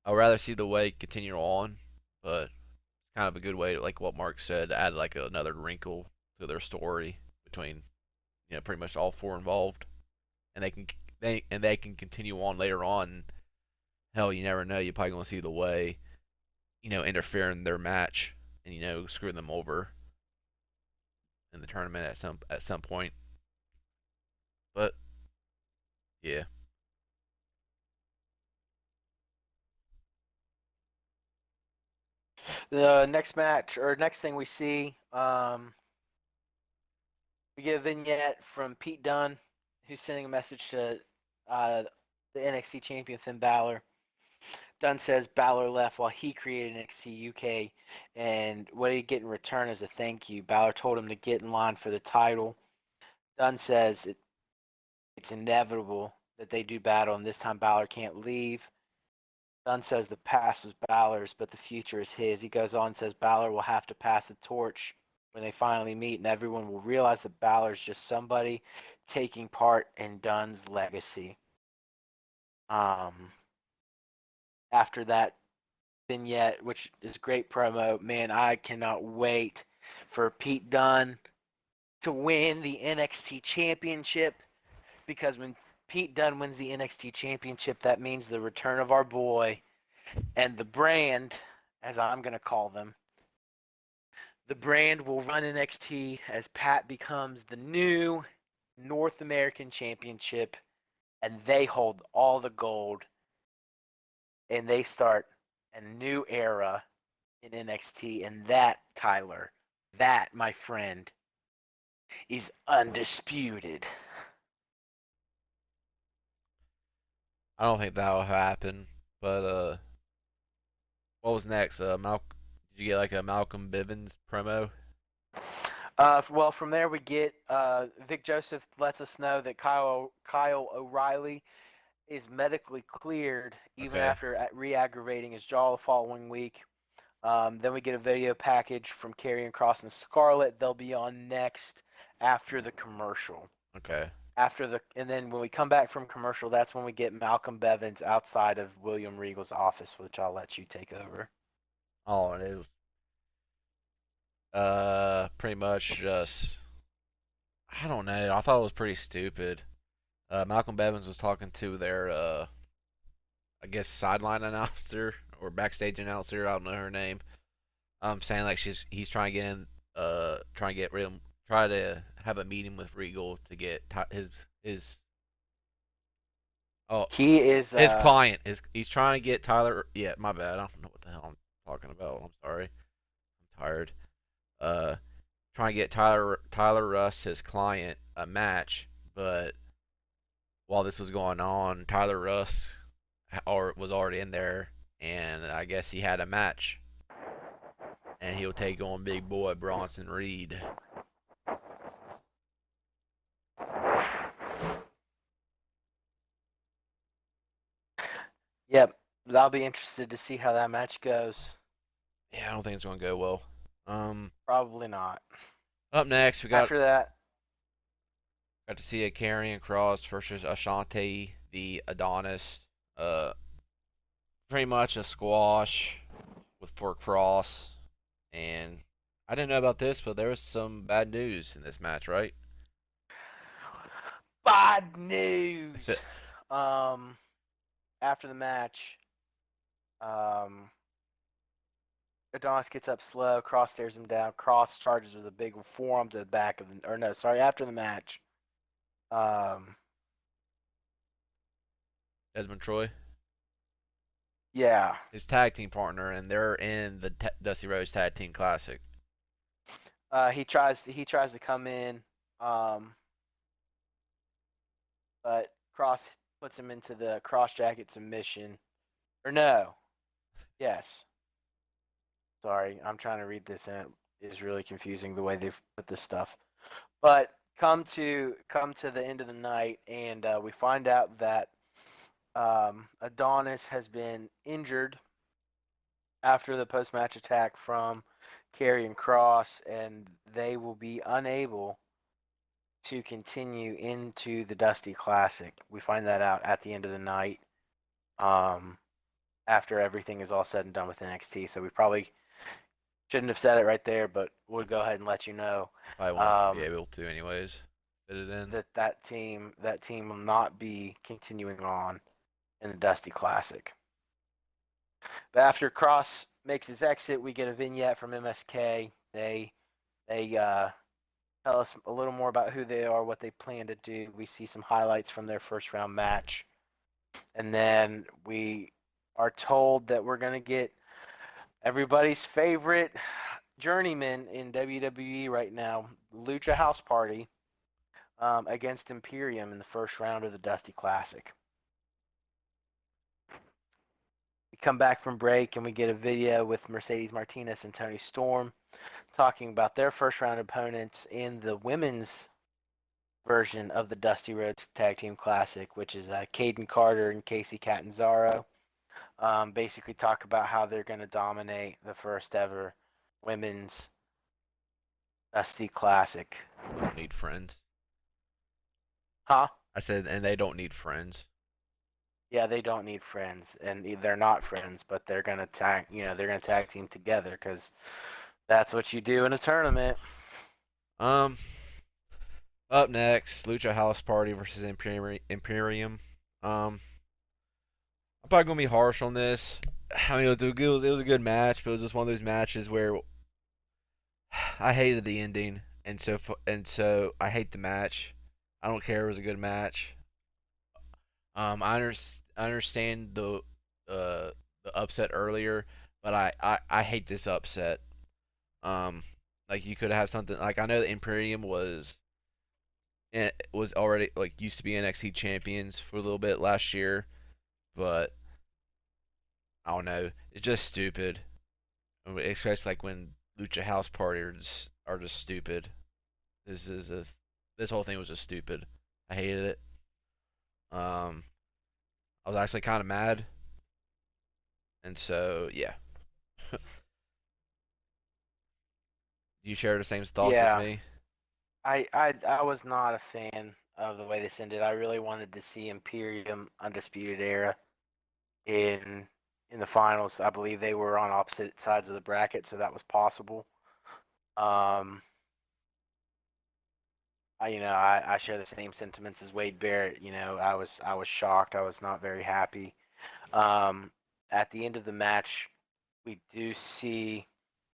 I'd rather see the way continue on, but it's kind of a good way to, like what Mark said, add like another wrinkle to their story between pretty much all four involved, and they can continue on later on. Hell, you never know. You're probably gonna see the way interfere in their match and screw them over in the tournament at some point. But yeah, The next match or next thing we see, we get a vignette from Pete Dunne, who's sending a message to uh, the NXT champion Finn Balor. Dunne says Balor left while he created NXT UK, and what did he get in return as a thank you? Balor told him to get in line for the title. Dunne says it's inevitable that they do battle, and this time Balor can't leave. Dunne says the past was Balor's, but the future is his. He goes on and says Balor will have to pass the torch when they finally meet, and everyone will realize that Balor's just somebody taking part in Dunne's legacy. Um, After that vignette, which is great promo, man, I cannot wait for Pete Dunne to win the NXT Championship because when Pete Dunne wins the NXT Championship, that means the return of our boy and the brand, as I'm going to call them. The brand will run NXT as Pat becomes the new North American Championship, and they hold all the gold, and they start a new era in NXT. And that, Tyler, that, my friend, is undisputed. I don't think that will happen. But what was next? Did you get like a Malcolm Bivens promo? Well, from there we get Vic Joseph lets us know that Kyle O'Reilly is medically cleared even Okay, after re-aggravating his jaw the following week. Then we get a video package from Karrion Kross and Scarlett. They'll be on next after the commercial. okay. And then when we come back from commercial, that's when we get Malcolm Bevins outside of William Regal's office, which I'll let you take over. Oh, and it was pretty much just I don't know. I thought it was pretty stupid. Malcolm Bevins was talking to their I guess sideline announcer or backstage announcer. I don't know her name. Saying like he's trying to get in, trying to get real, try to have a meeting with Regal to get his oh He is his client. He's trying to get Tyler. Yeah, my bad. I don't know what the hell I'm talking about. I'm sorry. I'm tired. Uh, Trying to get Tyler Russ, his client, a match, but while this was going on, Tyler Russ or was already in there, and I guess he had a match, and he'll take on big boy Bronson Reed. Yep, I'll be interested to see how that match goes. Yeah, I don't think it's gonna go well. Um, Probably not. Up next we After that, got to see a Karrion Kross versus Ashante the Adonis. Uh, Pretty much a squash for Cross, and I didn't know about this, but there was some bad news in this match, right? bad news. Um, After the match, um, Adonis gets up slow. Cross stares him down. Cross charges with a big forearm to the back of the, or no, sorry, after the match. Um, Desmond Troy, yeah, his tag team partner, and they're in the Dusty Rhodes Tag Team Classic. he tries to come in, um, but Cross puts him into the cross jacket submission. Or no, yes. Sorry, I'm trying to read this and it is really confusing the way they've put this stuff. But come to the end of the night, and we find out that Adonis has been injured after the post match attack from Karrion Cross, and they will be unable to continue into the Dusty Classic. We find that out at the end of the night, um, after everything is all said and done with NXT. So we probably shouldn't have said it right there, but we'll go ahead and let you know, I won't be um, able to, anyways. Fit it in. that team will not be continuing on in the Dusty Classic. But after Cross makes his exit, we get a vignette from MSK. They tell us a little more about who they are, what they plan to do. We see some highlights from their first round match, and then we are told that we're gonna get everybody's favorite journeyman in WWE right now, Lucha House Party, against Imperium in the first round of the Dusty Classic. We come back from break and we get a video with Mercedes Martinez and Tony Storm talking about their first round opponents in the women's version of the Dusty Rhodes Tag Team Classic, which is Caden Carter and Casey Catanzaro. Basically, talk about how they're going to dominate the first ever women's Dusty Classic. Don't need friends. Huh? I said, and they don't need friends. Yeah, they don't need friends, and they're not friends, but they're gonna tag. They're gonna tag team together because that's what you do in a tournament. Um, Up next, Lucha House Party versus Imperium. I'm probably gonna be harsh on this. I mean, it was a good match, but it was just one of those matches where I hated the ending, and so I hate the match. I don't care. It was a good match. I understand the upset earlier, but I hate this upset. Um, like you could have something like I know the Imperium was already like used to be NXT champions for a little bit last year, but I don't know. It's just stupid. Especially like when Lucha House Parties are just stupid. This is a this whole thing was just stupid. I hated it. Um, I was actually kind of mad, and so yeah. You share the same thoughts as Yeah, me. I was not a fan of the way this ended. I really wanted to see Imperium Undisputed Era in in the finals. I believe they were on opposite sides of the bracket, so that was possible. Um, I share the same sentiments as Wade Barrett. I was shocked. I was not very happy. Um, at the end of the match, we do see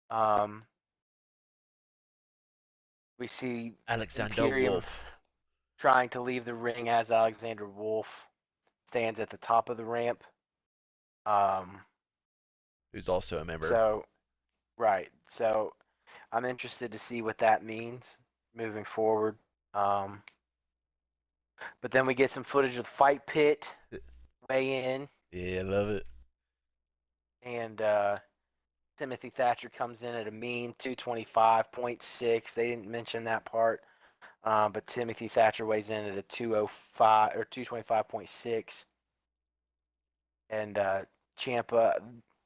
um, we see Alexander Imperium Wolf, trying to leave the ring as Alexander Wolf stands at the top of the ramp. Um, who's also a member. so right. So I'm interested to see what that means moving forward. Um, but then we get some footage of the fight pit weigh in, Yeah, I love it. and Timothy Thatcher comes in at a mean 225.6. They didn't mention that part, but Timothy Thatcher weighs in at a 205 or 225.6, and Champa.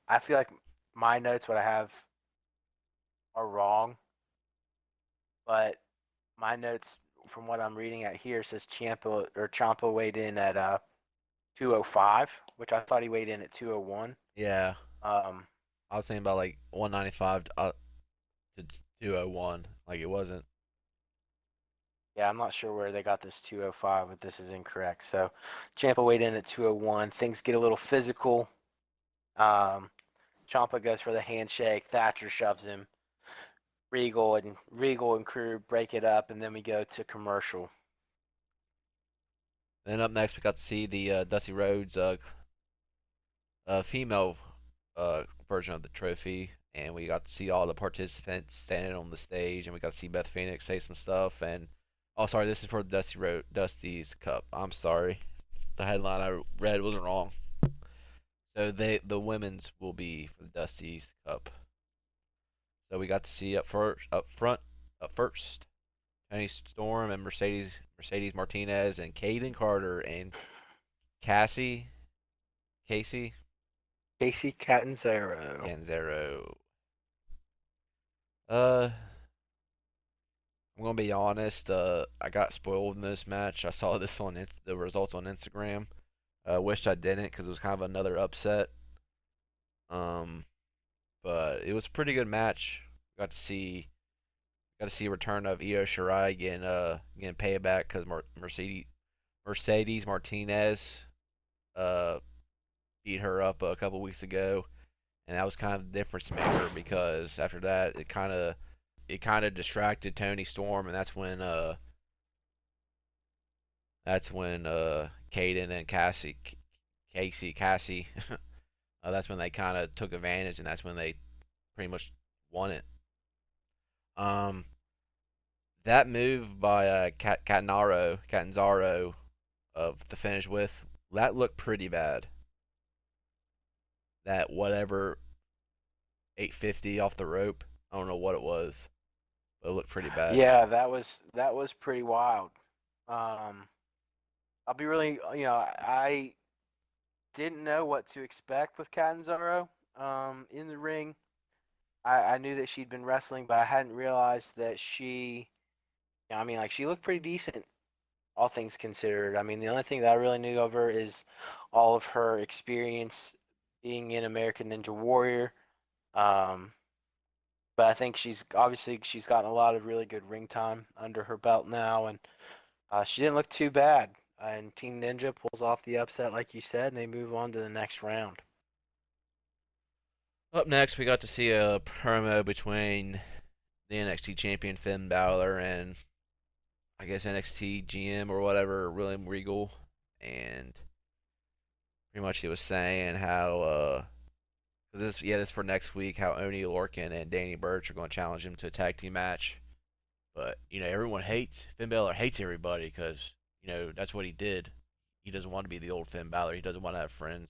I feel like my notes, what I have, are wrong, but my notes from what I'm reading at here says Champa weighed in at 205, which I thought he weighed in at 201. Yeah, Um, I was thinking about like 195 to 201. Like it wasn't. yeah, I'm not sure where they got this 205, but this is incorrect. So Champa weighed in at 201. Things get a little physical. Um, Ciampa goes for the handshake. Thatcher shoves him. Regal and crew break it up, and then we go to commercial. Then up next, we got to see the Dusty Rhodes female version of the trophy, and we got to see all the participants standing on the stage, and we got to see Beth Phoenix say some stuff. And oh, sorry, this is for the Dusty's Cup. I'm sorry, the headline I read wasn't wrong. So the women's will be for the Dusty's Cup. So we got to see up first, Tony Storm and Mercedes Martinez and Caden Carter and Cassie Casey Casey Catanzaro. Canzero. Uh, I'm gonna be honest. I got spoiled in this match. I saw this on the results on Instagram. Wished I didn't because it was kind of another upset. Um, but it was a pretty good match. Got to see a return of Io Shirai getting payback because Mercedes Martinez uh beat her up a couple weeks ago, and that was kind of the difference maker because after that it kind of distracted Tony Storm, and that's when Caden and Cassie that's when they kind of took advantage, and that's when they pretty much won it. Um, that move by Catanzaro of the finish with that looked pretty bad. That whatever 850 off the rope, I don't know what it was, but it looked pretty bad. Yeah, that was pretty wild. Um, I'll be really, I didn't know what to expect with Catanzaro in the ring. I knew that she'd been wrestling, but I hadn't realized that I mean, like she looked pretty decent, all things considered. I mean, the only thing that I really knew of her is all of her experience being in American Ninja Warrior. Um, but I think she's gotten a lot of really good ring time under her belt now, and she didn't look too bad. And Team Ninja pulls off the upset, like you said, and they move on to the next round. Up next, we got to see a promo between the NXT champion Finn Balor and I guess NXT GM or whatever, William Regal, and pretty much he was saying how cause this for next week, how Oni Lorcan and Danny Burch are going to challenge him to a tag team match. But everyone hates Finn Balor hates everybody because that's what he did. He doesn't want to be the old Finn Balor. He doesn't want to have friends.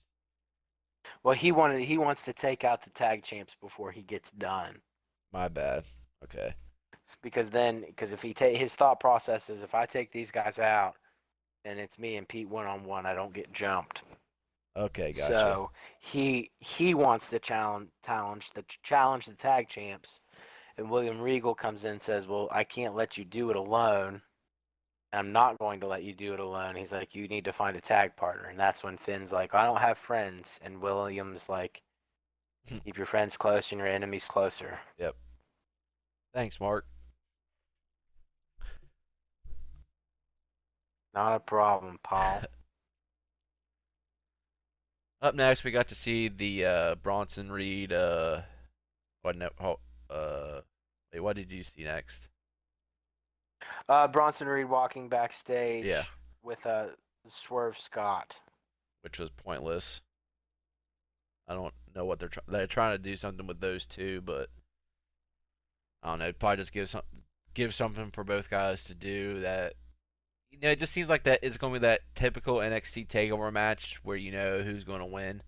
Well, he wants to take out the tag champs before he gets done. My bad. Okay. Because if his thought process is if I take these guys out, then it's me and Pete 1-on-1. I don't get jumped. Okay, gotcha. So he wants to challenge the tag champs, and William Regal comes in and says, "Well, I can't let you do it alone. I'm not going to let you do it alone." He's like, "You need to find a tag partner," and that's when Finn's like, "I don't have friends," and William's like, "Keep your friends close and your enemies closer." Yep. Thanks, Mark. Not a problem, Paul. Up next, we got to see the Bronson Reed. What? No, wait, what did you see next? Bronson Reed walking Yeah, backstage with Swerve Scott. which was pointless. I don't know what they're trying to do something with those two, but I don't know. Probably just give something for both guys to do that. It just seems like that it's going to be that typical NXT Takeover match where you know who's going to win,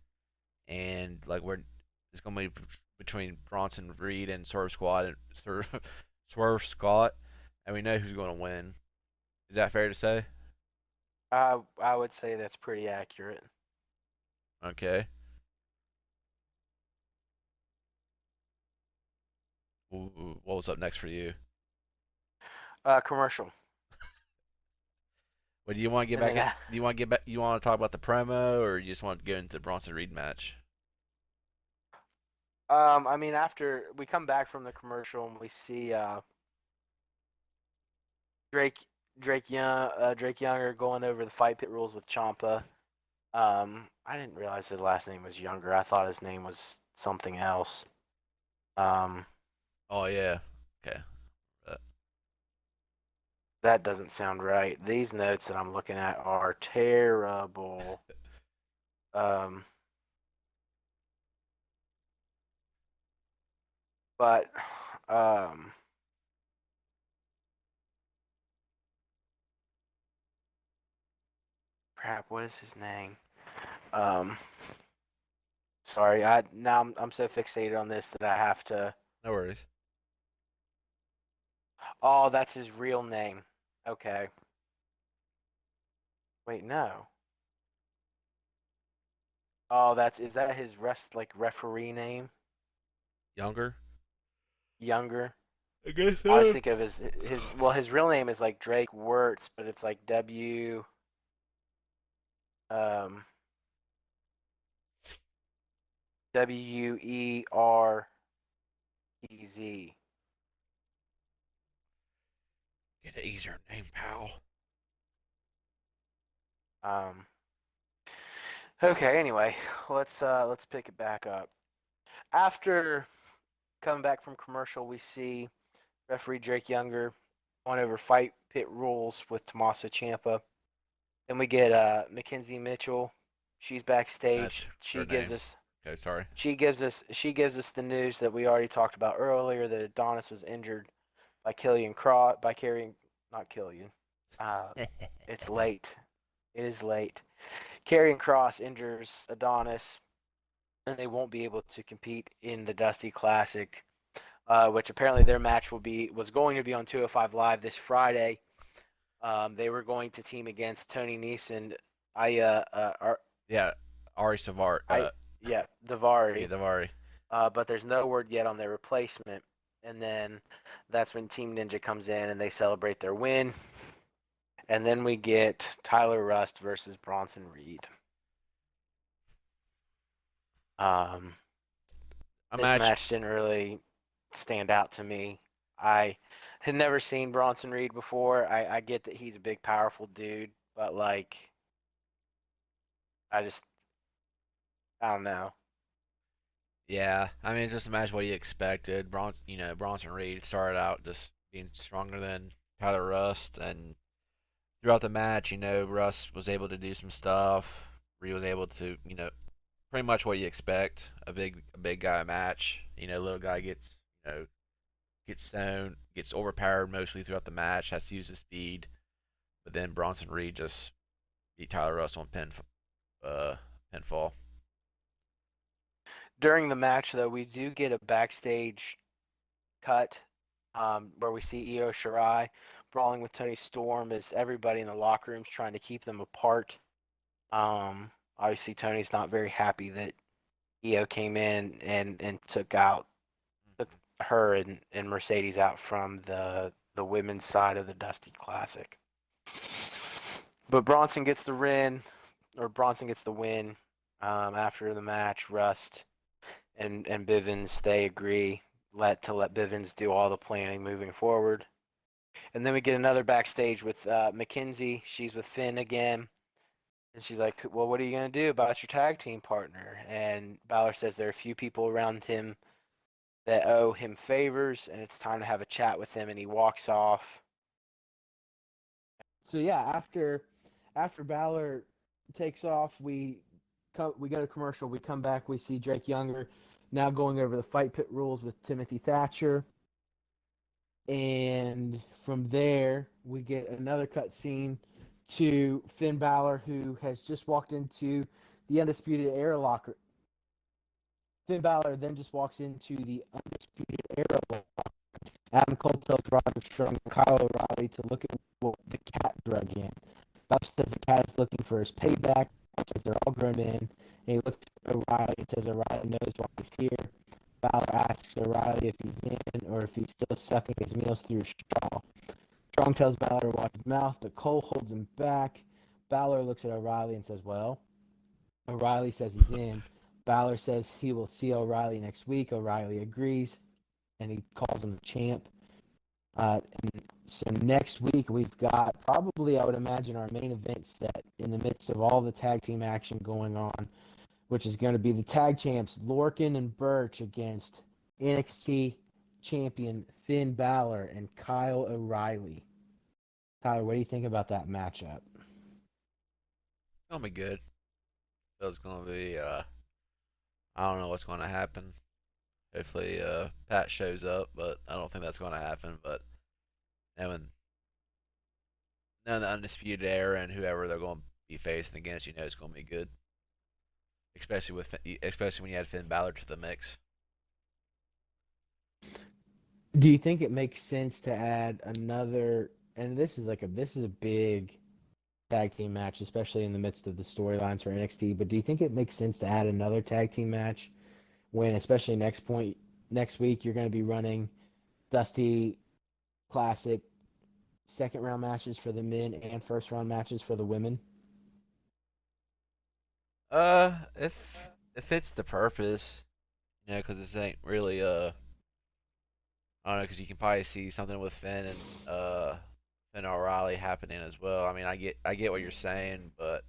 and like where it's going to be between Bronson Reed and Swerve Scott, and we know who's going to win. Is that fair to say? I would say that's pretty accurate. Okay. What was up next for you? Commercial. What do you want to get And back then in? Do you want to get back? You want to talk about the promo, or you just want to go into the Bronson Reed match? I mean, after we come back from the commercial and we see Drake Drake Younger going over the fight pit rules with Champa. I didn't realize his last name was Younger. I thought his name was something else. Um, Oh yeah. Okay. Uh, that doesn't sound right. These notes that I'm looking at are terrible. Um, but um, crap, what is his name? Um, sorry, I'm so fixated on this that I have to. no worries. Oh, that's his real name. Okay. Wait, no. Oh, that's is that his referee name? Younger. Younger. I guess I was so. thinking of his real name is like Drake Wirtz, but it's like um Wertz. Get an easier name, pal. Um okay, anyway, let's pick it back up. After coming back from commercial, we see referee Drake Younger going over fight pit rules with Tommaso Ciampa. Then we get Mackenzie Mitchell. She's backstage. That's her name. Okay, sorry. She gives us the news that we already talked about earlier that Adonis was injured by Killian Cross by carrying not Killian. Uh, it's late. It is late. Karrion Cross injures Adonis, and they won't be able to compete in the Dusty Classic, which apparently their match was going to be on 205 Live this Friday. They were going to team against Tony Nese and I Yeah, Ari Savar. I yeah Yeah, Davari, Davari. but there's no word yet on their replacement. And then that's when Team Ninja comes in and they celebrate their win. And then we get Tyler Rust versus Bronson Reed. Um, A this match. match didn't really stand out to me. I had never seen Bronson Reed before. I get that he's a big, powerful dude, but like, I just, I don't know. Yeah, I mean, just imagine what you expected. Bronson Reed started out just being stronger than Tyler Rust, and throughout the match, Rust was able to do some stuff. Reed was able to, pretty much what you expect. A big guy match. Little guy gets stoned, gets overpowered mostly throughout the match, has to use his speed. But then Bronson Reed just beat Tyler Rust on uh, pinfall. During the match, though, we do get a backstage cut where we see Io Shirai brawling with Tony Storm as everybody in the locker room's trying to keep them apart. Obviously, Tony's not very happy that Io came in and took her and Mercedes out from the women's side of the Dusty Classic. But Bronson gets the win after the match. Rust and Bivens they agree let Bivens do all the planning moving forward. And then we get another backstage with Mackenzie. She's with Finn again. And she's like, well, what are you going to do about your tag team partner? And Balor says there are a few people around him that owe him favors, and it's time to have a chat with him. And he walks off. So yeah, after Balor takes off, we go to commercial. We come back. We see Drake Younger now going over the fight pit rules with Timothy Thatcher. And from there, we get another cut scene to Finn Balor, who has just walked into the Undisputed Era locker. Finn Balor then just walks into the Undisputed Era locker. Adam Cole tells Roderick Strong and Kyle O'Reilly to look at what the cat drug in. Balor says the cat is looking for his payback. Balor says they're all grown men. And he looks at O'Reilly and says O'Reilly knows why he's here. Balor asks O'Reilly if he's in or if he's still sucking his meals through a straw. Strong tells Balor to watch his mouth, but Cole holds him back. Balor looks at O'Reilly and says, well, O'Reilly says he's in. Balor says he will see O'Reilly next week. O'Reilly agrees, and he calls him the champ. And so next week we've got probably, I would imagine, our main event set in the midst of all the tag team action going on. which is going to be the tag champs Lorcan and Birch against NXT champion Finn Balor and Kyle O'Reilly. Tyler, what do you think about that matchup? It's gonna be good. So it's gonna be. I don't know what's gonna happen. Hopefully, Pat shows up, but I don't think that's gonna happen. But knowing knowing the undisputed era and whoever they're gonna be facing against, it's gonna be good. Especially when you add Finn Balor to the mix. Do you think it makes sense to add another? And this is a big tag team match, especially in the midst of the storylines for NXT. But do you think it makes sense to add another tag team match when, especially next week, you're going to be running Dusty Classic second round matches for the men and first round matches for the women? If it fits the purpose, because this ain't really I don't know, because you can probably see something with Finn and Finn O'Reilly happening as well. I mean, I get what you're saying, but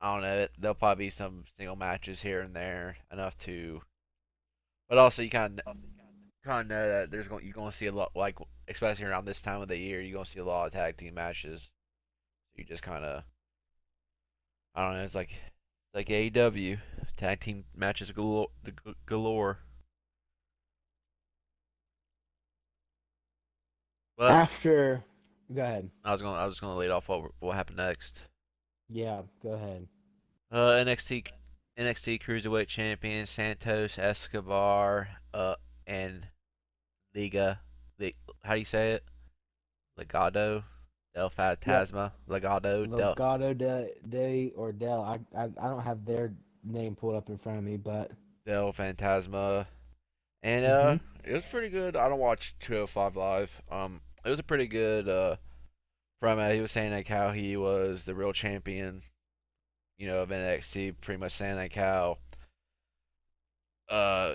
I don't know. There'll probably be some single matches here and there enough to, but also you kind of know that you're gonna see a lot, like especially around this time of the year, you're gonna see a lot of tag team matches. You just kind of, I don't know. It's like AEW tag team matches galore. But After, go ahead. I was gonna lead off what happened next. Yeah, go ahead. NXT Cruiserweight Champion Santos Escobar and Liga, the how do you say it? Legado del Yep, Fantasma. Legado Legado de or Del. I don't have their name pulled up in front of me, but del Fantasma, and mm-hmm. it was pretty good. I don't watch 205 live. It was a pretty good promo. He was saying like how he was the real champion, of NXT. Pretty much saying like how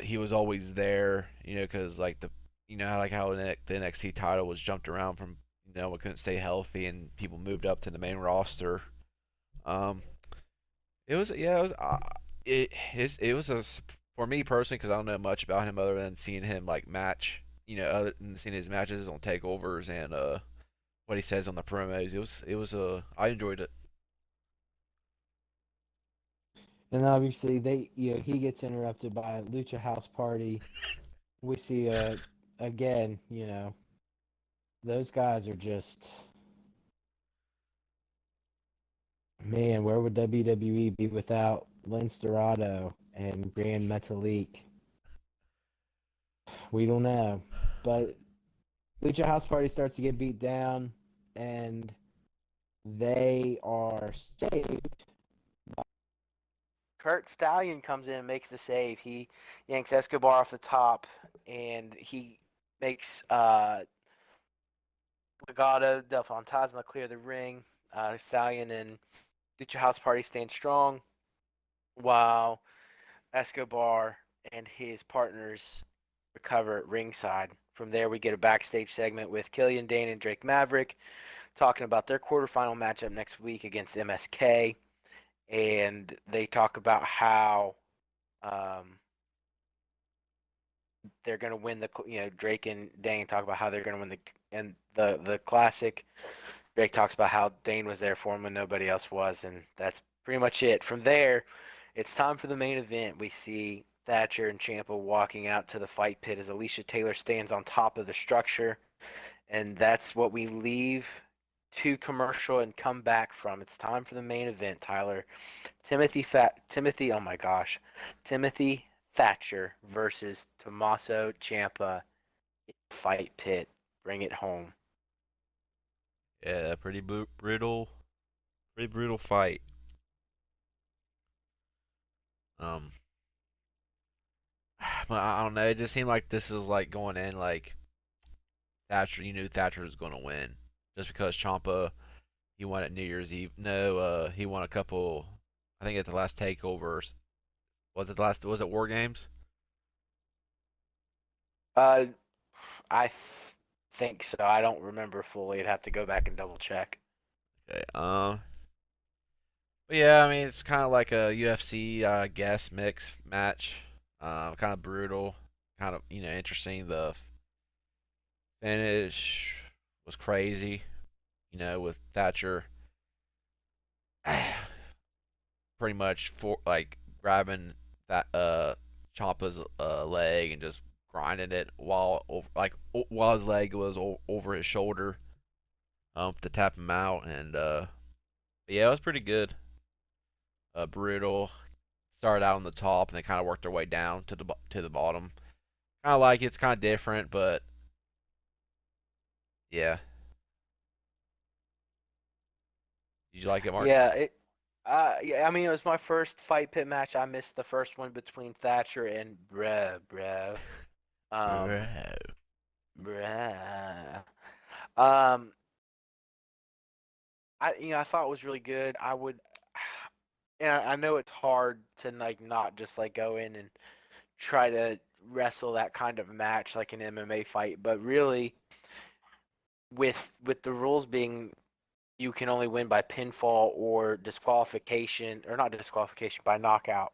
he was always there, because like how the NXT title was jumped around from, we couldn't stay healthy and people moved up to the main roster. Um, it was yeah, it was for me personally because I don't know much about him other than seeing him like match, other than seeing his matches on takeovers and what he says on the promos. It was I enjoyed it. And obviously he gets interrupted by a Lucha House Party. We see again, those guys are just, man, where would WWE be without Lance Dorado and Grand Metalik? We don't know. But Lucha House Party starts to get beat down, and they are saved. Kurt Stallion comes in and makes the save. He yanks Escobar off the top, and he makes Legado del Fantasma clear the ring. Stallion and Lucha House Party stand strong, while Escobar and his partners recover at ringside. From there, we get a backstage segment with Killian Dane and Drake Maverick talking about their quarterfinal matchup next week against MSK, and they talk about how um, they're going to win the Drake and Dane talk about how they're going to win the classic. Drake talks about how Dane was there for him when nobody else was, and that's pretty much it. From there, it's time for the main event. We see Thatcher and Ciampa walking out to the fight pit as Alicia Taylor stands on top of the structure, and that's what we leave to commercial and come back from. It's time for the main event, Tyler. Timothy, oh my gosh, Timothy Thatcher versus Tommaso Ciampa, fight pit. Bring it home. Yeah, pretty brutal fight. Um, but I don't know. It just seemed like this is like going in like Thatcher. You knew Thatcher was going to win just because Champa he won at New Year's Eve. No, he won a couple. I think at the last takeovers. Was it War Games? Uh, I think so. I don't remember fully. I'd have to go back and double check. Okay. But yeah, I mean, it's kind of like a UFC, I guess, mix match. Kind of brutal, kind of interesting. The finish was crazy, with Thatcher pretty much for like grabbing that Ciampa's leg and just grinding it while his leg was over his shoulder to tap him out. And yeah, it was pretty good. Brutal. Started out on the top and they kind of worked their way down to the bottom. Kind of like it's kind of different, but yeah. Did you like it, Mark? Yeah, yeah, I mean, it was my first fight pit match. I missed the first one between Thatcher and bro. Um, Bro. bruh. Um, I thought it was really good. I would, and I know it's hard to like not just like go in and try to wrestle that kind of match like an MMA fight, but really with the rules being you can only win by pinfall or disqualification, or not disqualification, by knockout.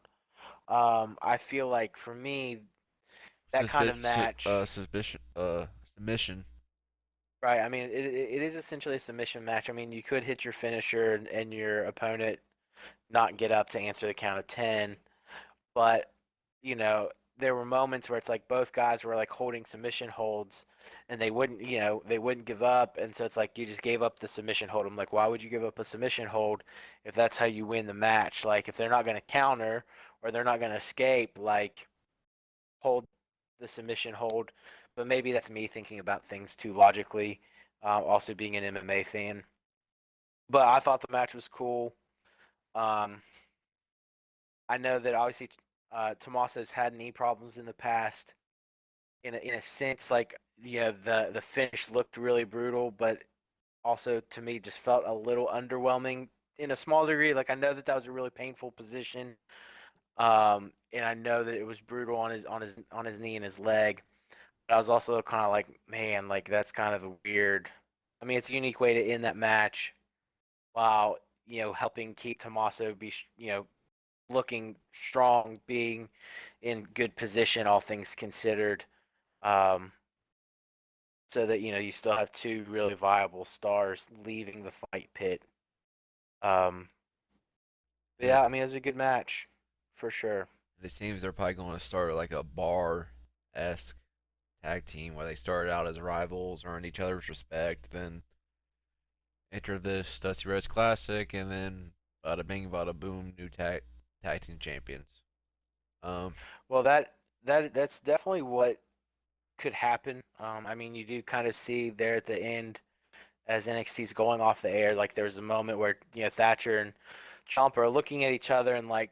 I feel like for me, that kind of match, Submission. right? I mean, it is essentially a submission match. I mean, you could hit your finisher and your opponent not get up to answer the count of 10, but you know, there were moments where it's like both guys were like holding submission holds and they wouldn't give up. And so it's like you just gave up the submission hold. I'm like, why would you give up a submission hold if that's how you win the match? Like, if they're not going to counter or they're not going to escape, like, hold the submission hold. But maybe that's me thinking about things too logically, also being an MMA fan. But I thought the match was cool. Um, I know that obviously Tommaso's had knee problems in the past. In a sense, like, yeah, the finish looked really brutal, but also to me just felt a little underwhelming in a small degree. Like, I know that that was a really painful position, and I know that it was brutal on his knee and his leg. But I was also kind of like, man, like that's kind of a weird. I mean, it's a unique way to end that match while helping keep Tommaso be looking strong, being in good position, all things considered. Um, so that you still have two really viable stars leaving the fight pit. Um, And yeah, I mean, it was a good match for sure. it seems they're probably going to start like a bar esque tag team where they started out as rivals, earned each other's respect, then enter this Dusty Rhodes Classic, and then bada bing, bada boom, new tag team champions. Um, Well, that's definitely what could happen. I mean, you do kind of see there at the end as NXT's going off the air, like there's a moment where Thatcher and Ciampa are looking at each other, and like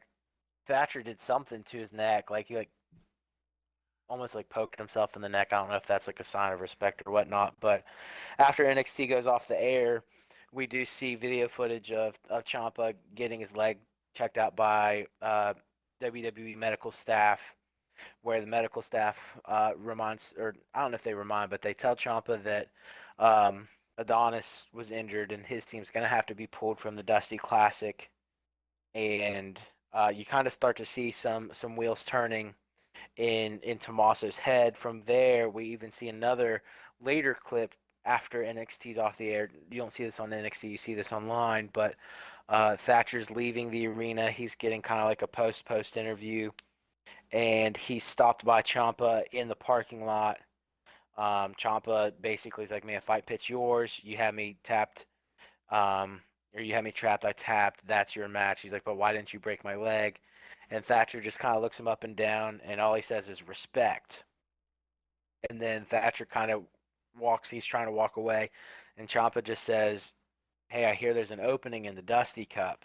Thatcher did something to his neck, like he like almost like poked himself in the neck. I don't know if that's like a sign of respect or whatnot, but after NXT goes off the air, we do see video footage of Ciampa getting his leg checked out by WWE medical staff, where the medical staff reminds, or I don't know if they remind, but they tell Ciampa that Adonis was injured and his team's going to have to be pulled from the Dusty Classic, and you kind of start to see some wheels turning in Tommaso's head. From there, we even see another later clip after NXT's off the air. You don't see this on NXT, you see this online, but Thatcher's leaving the arena. He's getting kind of like a post interview, and he's stopped by Ciampa in the parking lot. Ciampa basically is like, "Man, fight pit's yours. You had me tapped, or you had me trapped. I tapped. That's your match." He's like, "But why didn't you break my leg?" And Thatcher just kind of looks him up and down, and all he says is respect. And then Thatcher kind of walks. He's trying to walk away, and Ciampa just says, "Hey, I hear there's an opening in the Dusty Cup."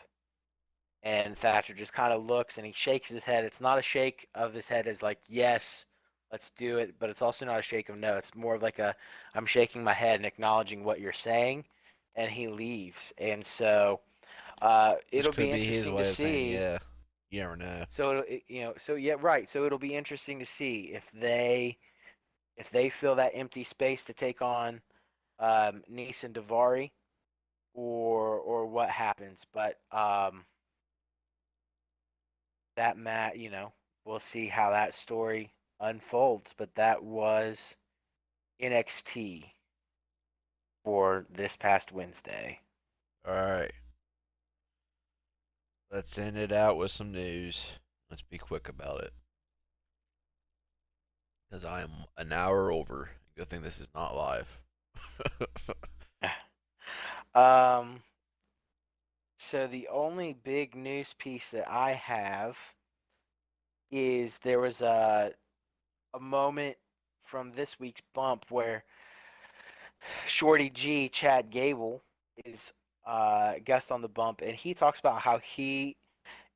And Thatcher just kind of looks and he shakes his head. It's not a shake of his head as like, yes, let's do it, but it's also not a shake of no. It's more of like a, I'm shaking my head and acknowledging what you're saying, and he leaves. And so which it'll be could be his interesting to way of saying, see. yeah, you never know. So so yeah, right. So it'll be interesting to see if they fill that empty space to take on Nice and Davari, or what happens. But that we'll see how that story unfolds. But that was NXT for this past Wednesday. All right, let's end it out with some news. Let's be quick about it, because I am an hour over. Good thing this is not live. um, so the only big news piece that I have is there was a moment from this week's bump where Shorty G, Chad Gable, is guest on the bump, and he talks about how he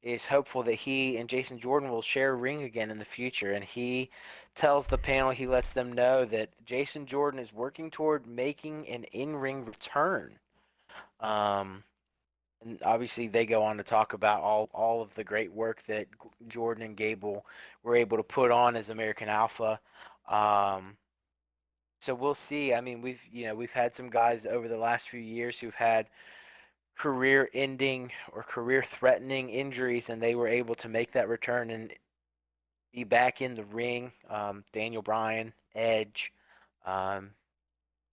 is hopeful that he and Jason Jordan will share a ring again in the future. And he tells the panel, he lets them know that Jason Jordan is working toward making an in ring return. Um, and obviously, they go on to talk about all of the great work that Jordan and Gable were able to put on as American Alpha. Um, so we'll see. I mean, we've had some guys over the last few years who've had career ending or career threatening injuries, and they were able to make that return and be back in the ring. Daniel Bryan, Edge. Um,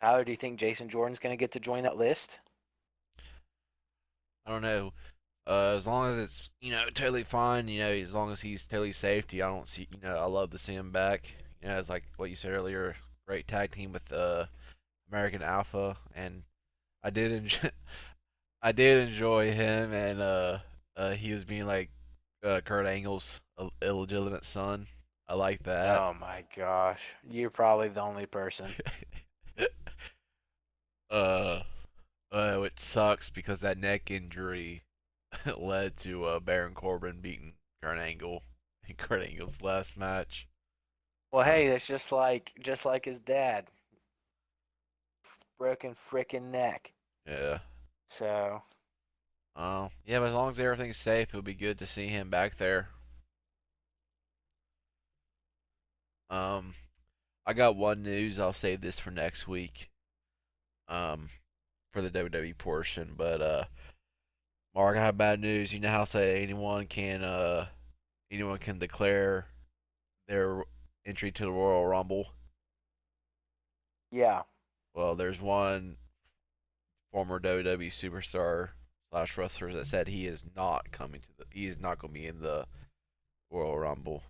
Tyler, do you think Jason Jordan's going to get to join that list? I don't know. As long as it's totally fine, as long as he's totally safety, I don't see. I love to see him back. It's like what you said earlier. Great tag team with American Alpha, and I did enjoy. I did enjoy him, and he was being like Kurt Angle's illegitimate son. I like that. Oh my gosh, you're probably the only person. uh, it sucks because that neck injury led to Baron Corbin beating Kurt Angle in Kurt Angle's last match. Well, Uh, hey, that's just like his dad, broken freaking neck. yeah. So Yeah, but as long as everything's safe, it'll be good to see him back there. Um, I got one news. I'll save this for next week. Um, for the WWE portion, but Mark, I have bad news. You know how say anyone can declare their entry to the Royal Rumble. yeah. Well, there's one former WWE superstar slash wrestler that said he is not coming to the. He is not going to be in the Royal Rumble.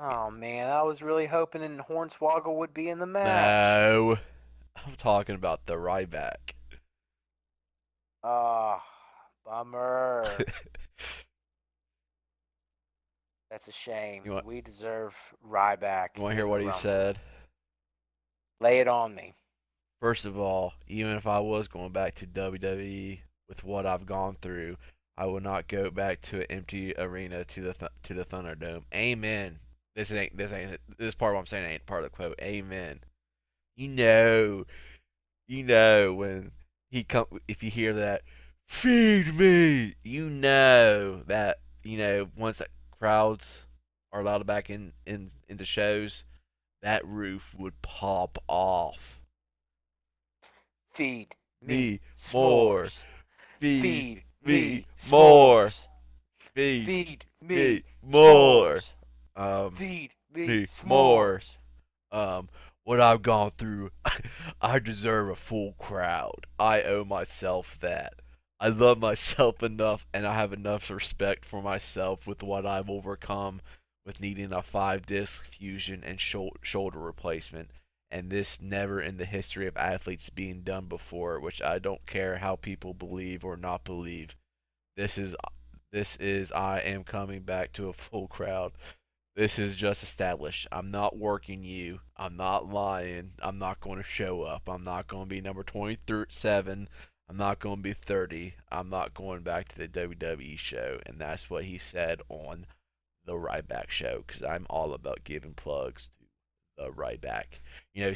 Oh man, I was really hoping Hornswoggle would be in the match. No, I'm talking about the Ryback. Ah, bummer. That's a shame. you want We deserve you Ryback want to hear in the what he Rumble. said? Lay it on me. First of all, even if I was going back to WWE with what I've gone through, I would not go back to an empty arena to the Thunderdome. Amen. This part of what I'm saying ain't part of the quote. Amen. You know, when he come if you hear that, feed me. That once that crowds are allowed back into shows, that roof would pop off. Feed Me me more. s'mores. Feed Feed me me more. s'mores. Feed Feed me me more. s'mores. Um, Feed me me more. s'mores. Um, what I've gone through, I deserve a full crowd. I owe myself that. I love myself enough, and I have enough respect for myself with what I've overcome with needing a 5 disc fusion and shoulder replacement. And this never in the history of athletes being done before, which I don't care how people believe or not believe. This is I am coming back to a full crowd. This is just established. I'm not working you. I'm not lying. I'm not going to show up. I'm not going to be number 27. I'm not going to be 30. I'm not going back to the WWE show. And that's what he said on the Ryback show because I'm all about giving plugs to the Ryback.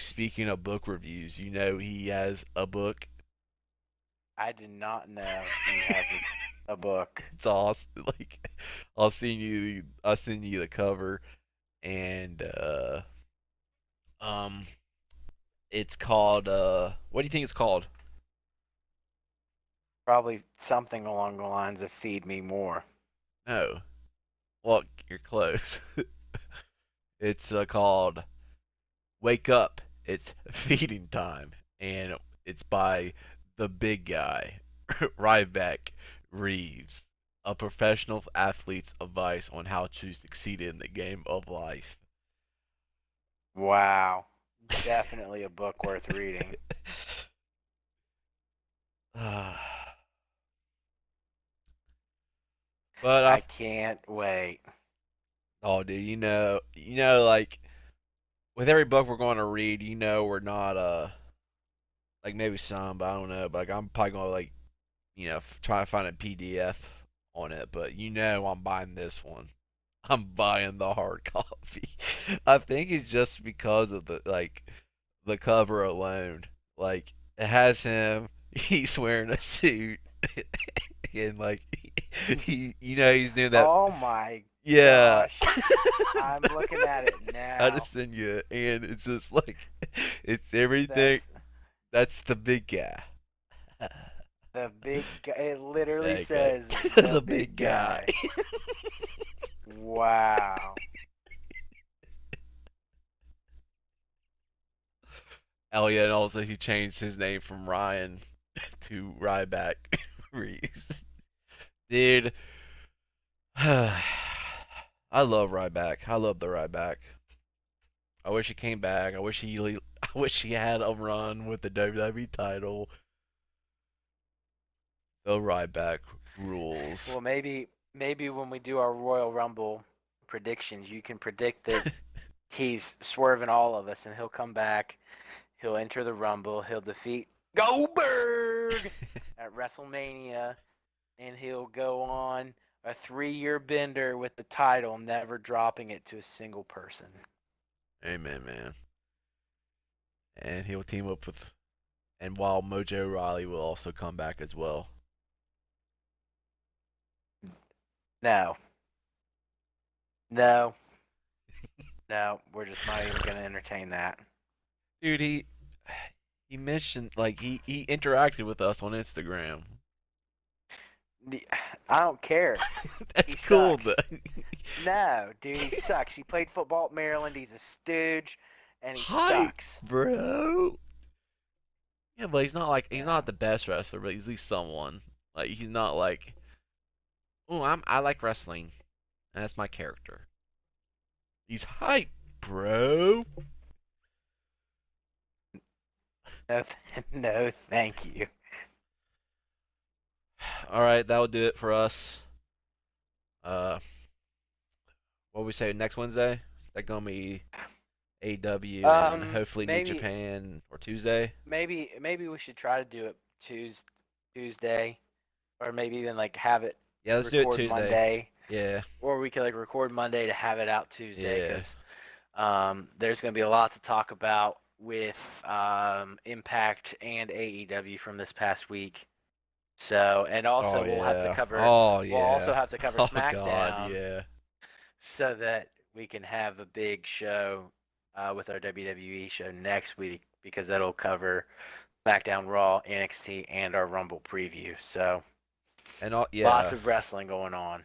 Speaking of book reviews, he has a book. I did not know he has a book. It's awesome. Like, I'll send you the cover, and um, it's called what do you think it's called? Probably something along the lines of feed me more. No. Well, you're close. It's called Wake Up. It's feeding time, and it's by the big guy, Ryback Reeves, a professional athlete's advice on how to succeed in the game of life. Wow. Definitely a book worth reading. but I can't wait. oh, dude, like with every book we're going to read, we're not like maybe some, but I don't know. But like I'm probably gonna like trying to find a PDF on it. But I'm buying this one. I'm buying the hard copy. I think it's just because of the cover alone. Like it has him. He's wearing a suit, and like he's doing that. Oh my Yeah. gosh. I'm looking at it I now. just send you it, and it's just like it's everything. That's That's the big guy. the big guy. It literally Okay. says the The big big guy. guy. Wow. Oh yeah, and also he changed his name from Ryan to Ryback Reeves. Dude, I love Ryback. I love the Ryback. I wish he came back. I wish he had a run with the WWE title. The Ryback rules. Well, maybe when we do our Royal Rumble predictions, you can predict that he's swerving all of us and he'll come back. He'll enter the Rumble. He'll defeat Goldberg at WrestleMania, and he'll go on a 3-year bender with the title, never dropping it to a single person. Amen, man. And he'll team up with, and while Mojo Riley will also come back as well. No, no, no. We're just not even going to entertain that. Dude, he mentioned like he interacted with us on Instagram. I don't care. That's He cool though. sucks. No, dude, he sucks. He played football at Maryland. He's a stooge, and he Hype, sucks. bro. Yeah, but he's Yeah. not the best wrestler, but he's at least someone. Like he's not like, oh, I like wrestling, and that's my character. He's hype, bro. No, no, thank you. All right, that'll do it for us. Uh, what we say next Wednesday? Is that gonna be AW and hopefully New Maybe, Japan or Tuesday? maybe we should try to do it Tuesday, or maybe even like have it Yeah, let's do it record Tuesday. Monday, Yeah, or we could like record Monday to have it out Tuesday, yeah. because there's going to be a lot to talk about with Impact and AEW from this past week. So, and Oh also yeah. Oh we'll also yeah. have to cover Oh God, SmackDown yeah. so that we can have a big show with our WWE show next week, because that'll cover SmackDown, Raw, NXT, and our Rumble preview. So, And all lots yeah. of wrestling going on.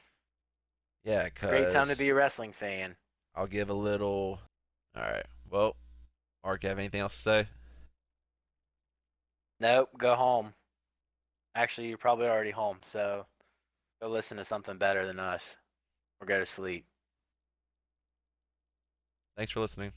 Yeah, Great time to cause be a wrestling fan. I'll give a little. All right. Well, Mark, you have anything else to say? Nope, go home. Actually, you're probably already home, so go listen to something better than us or go to sleep. Thanks for listening.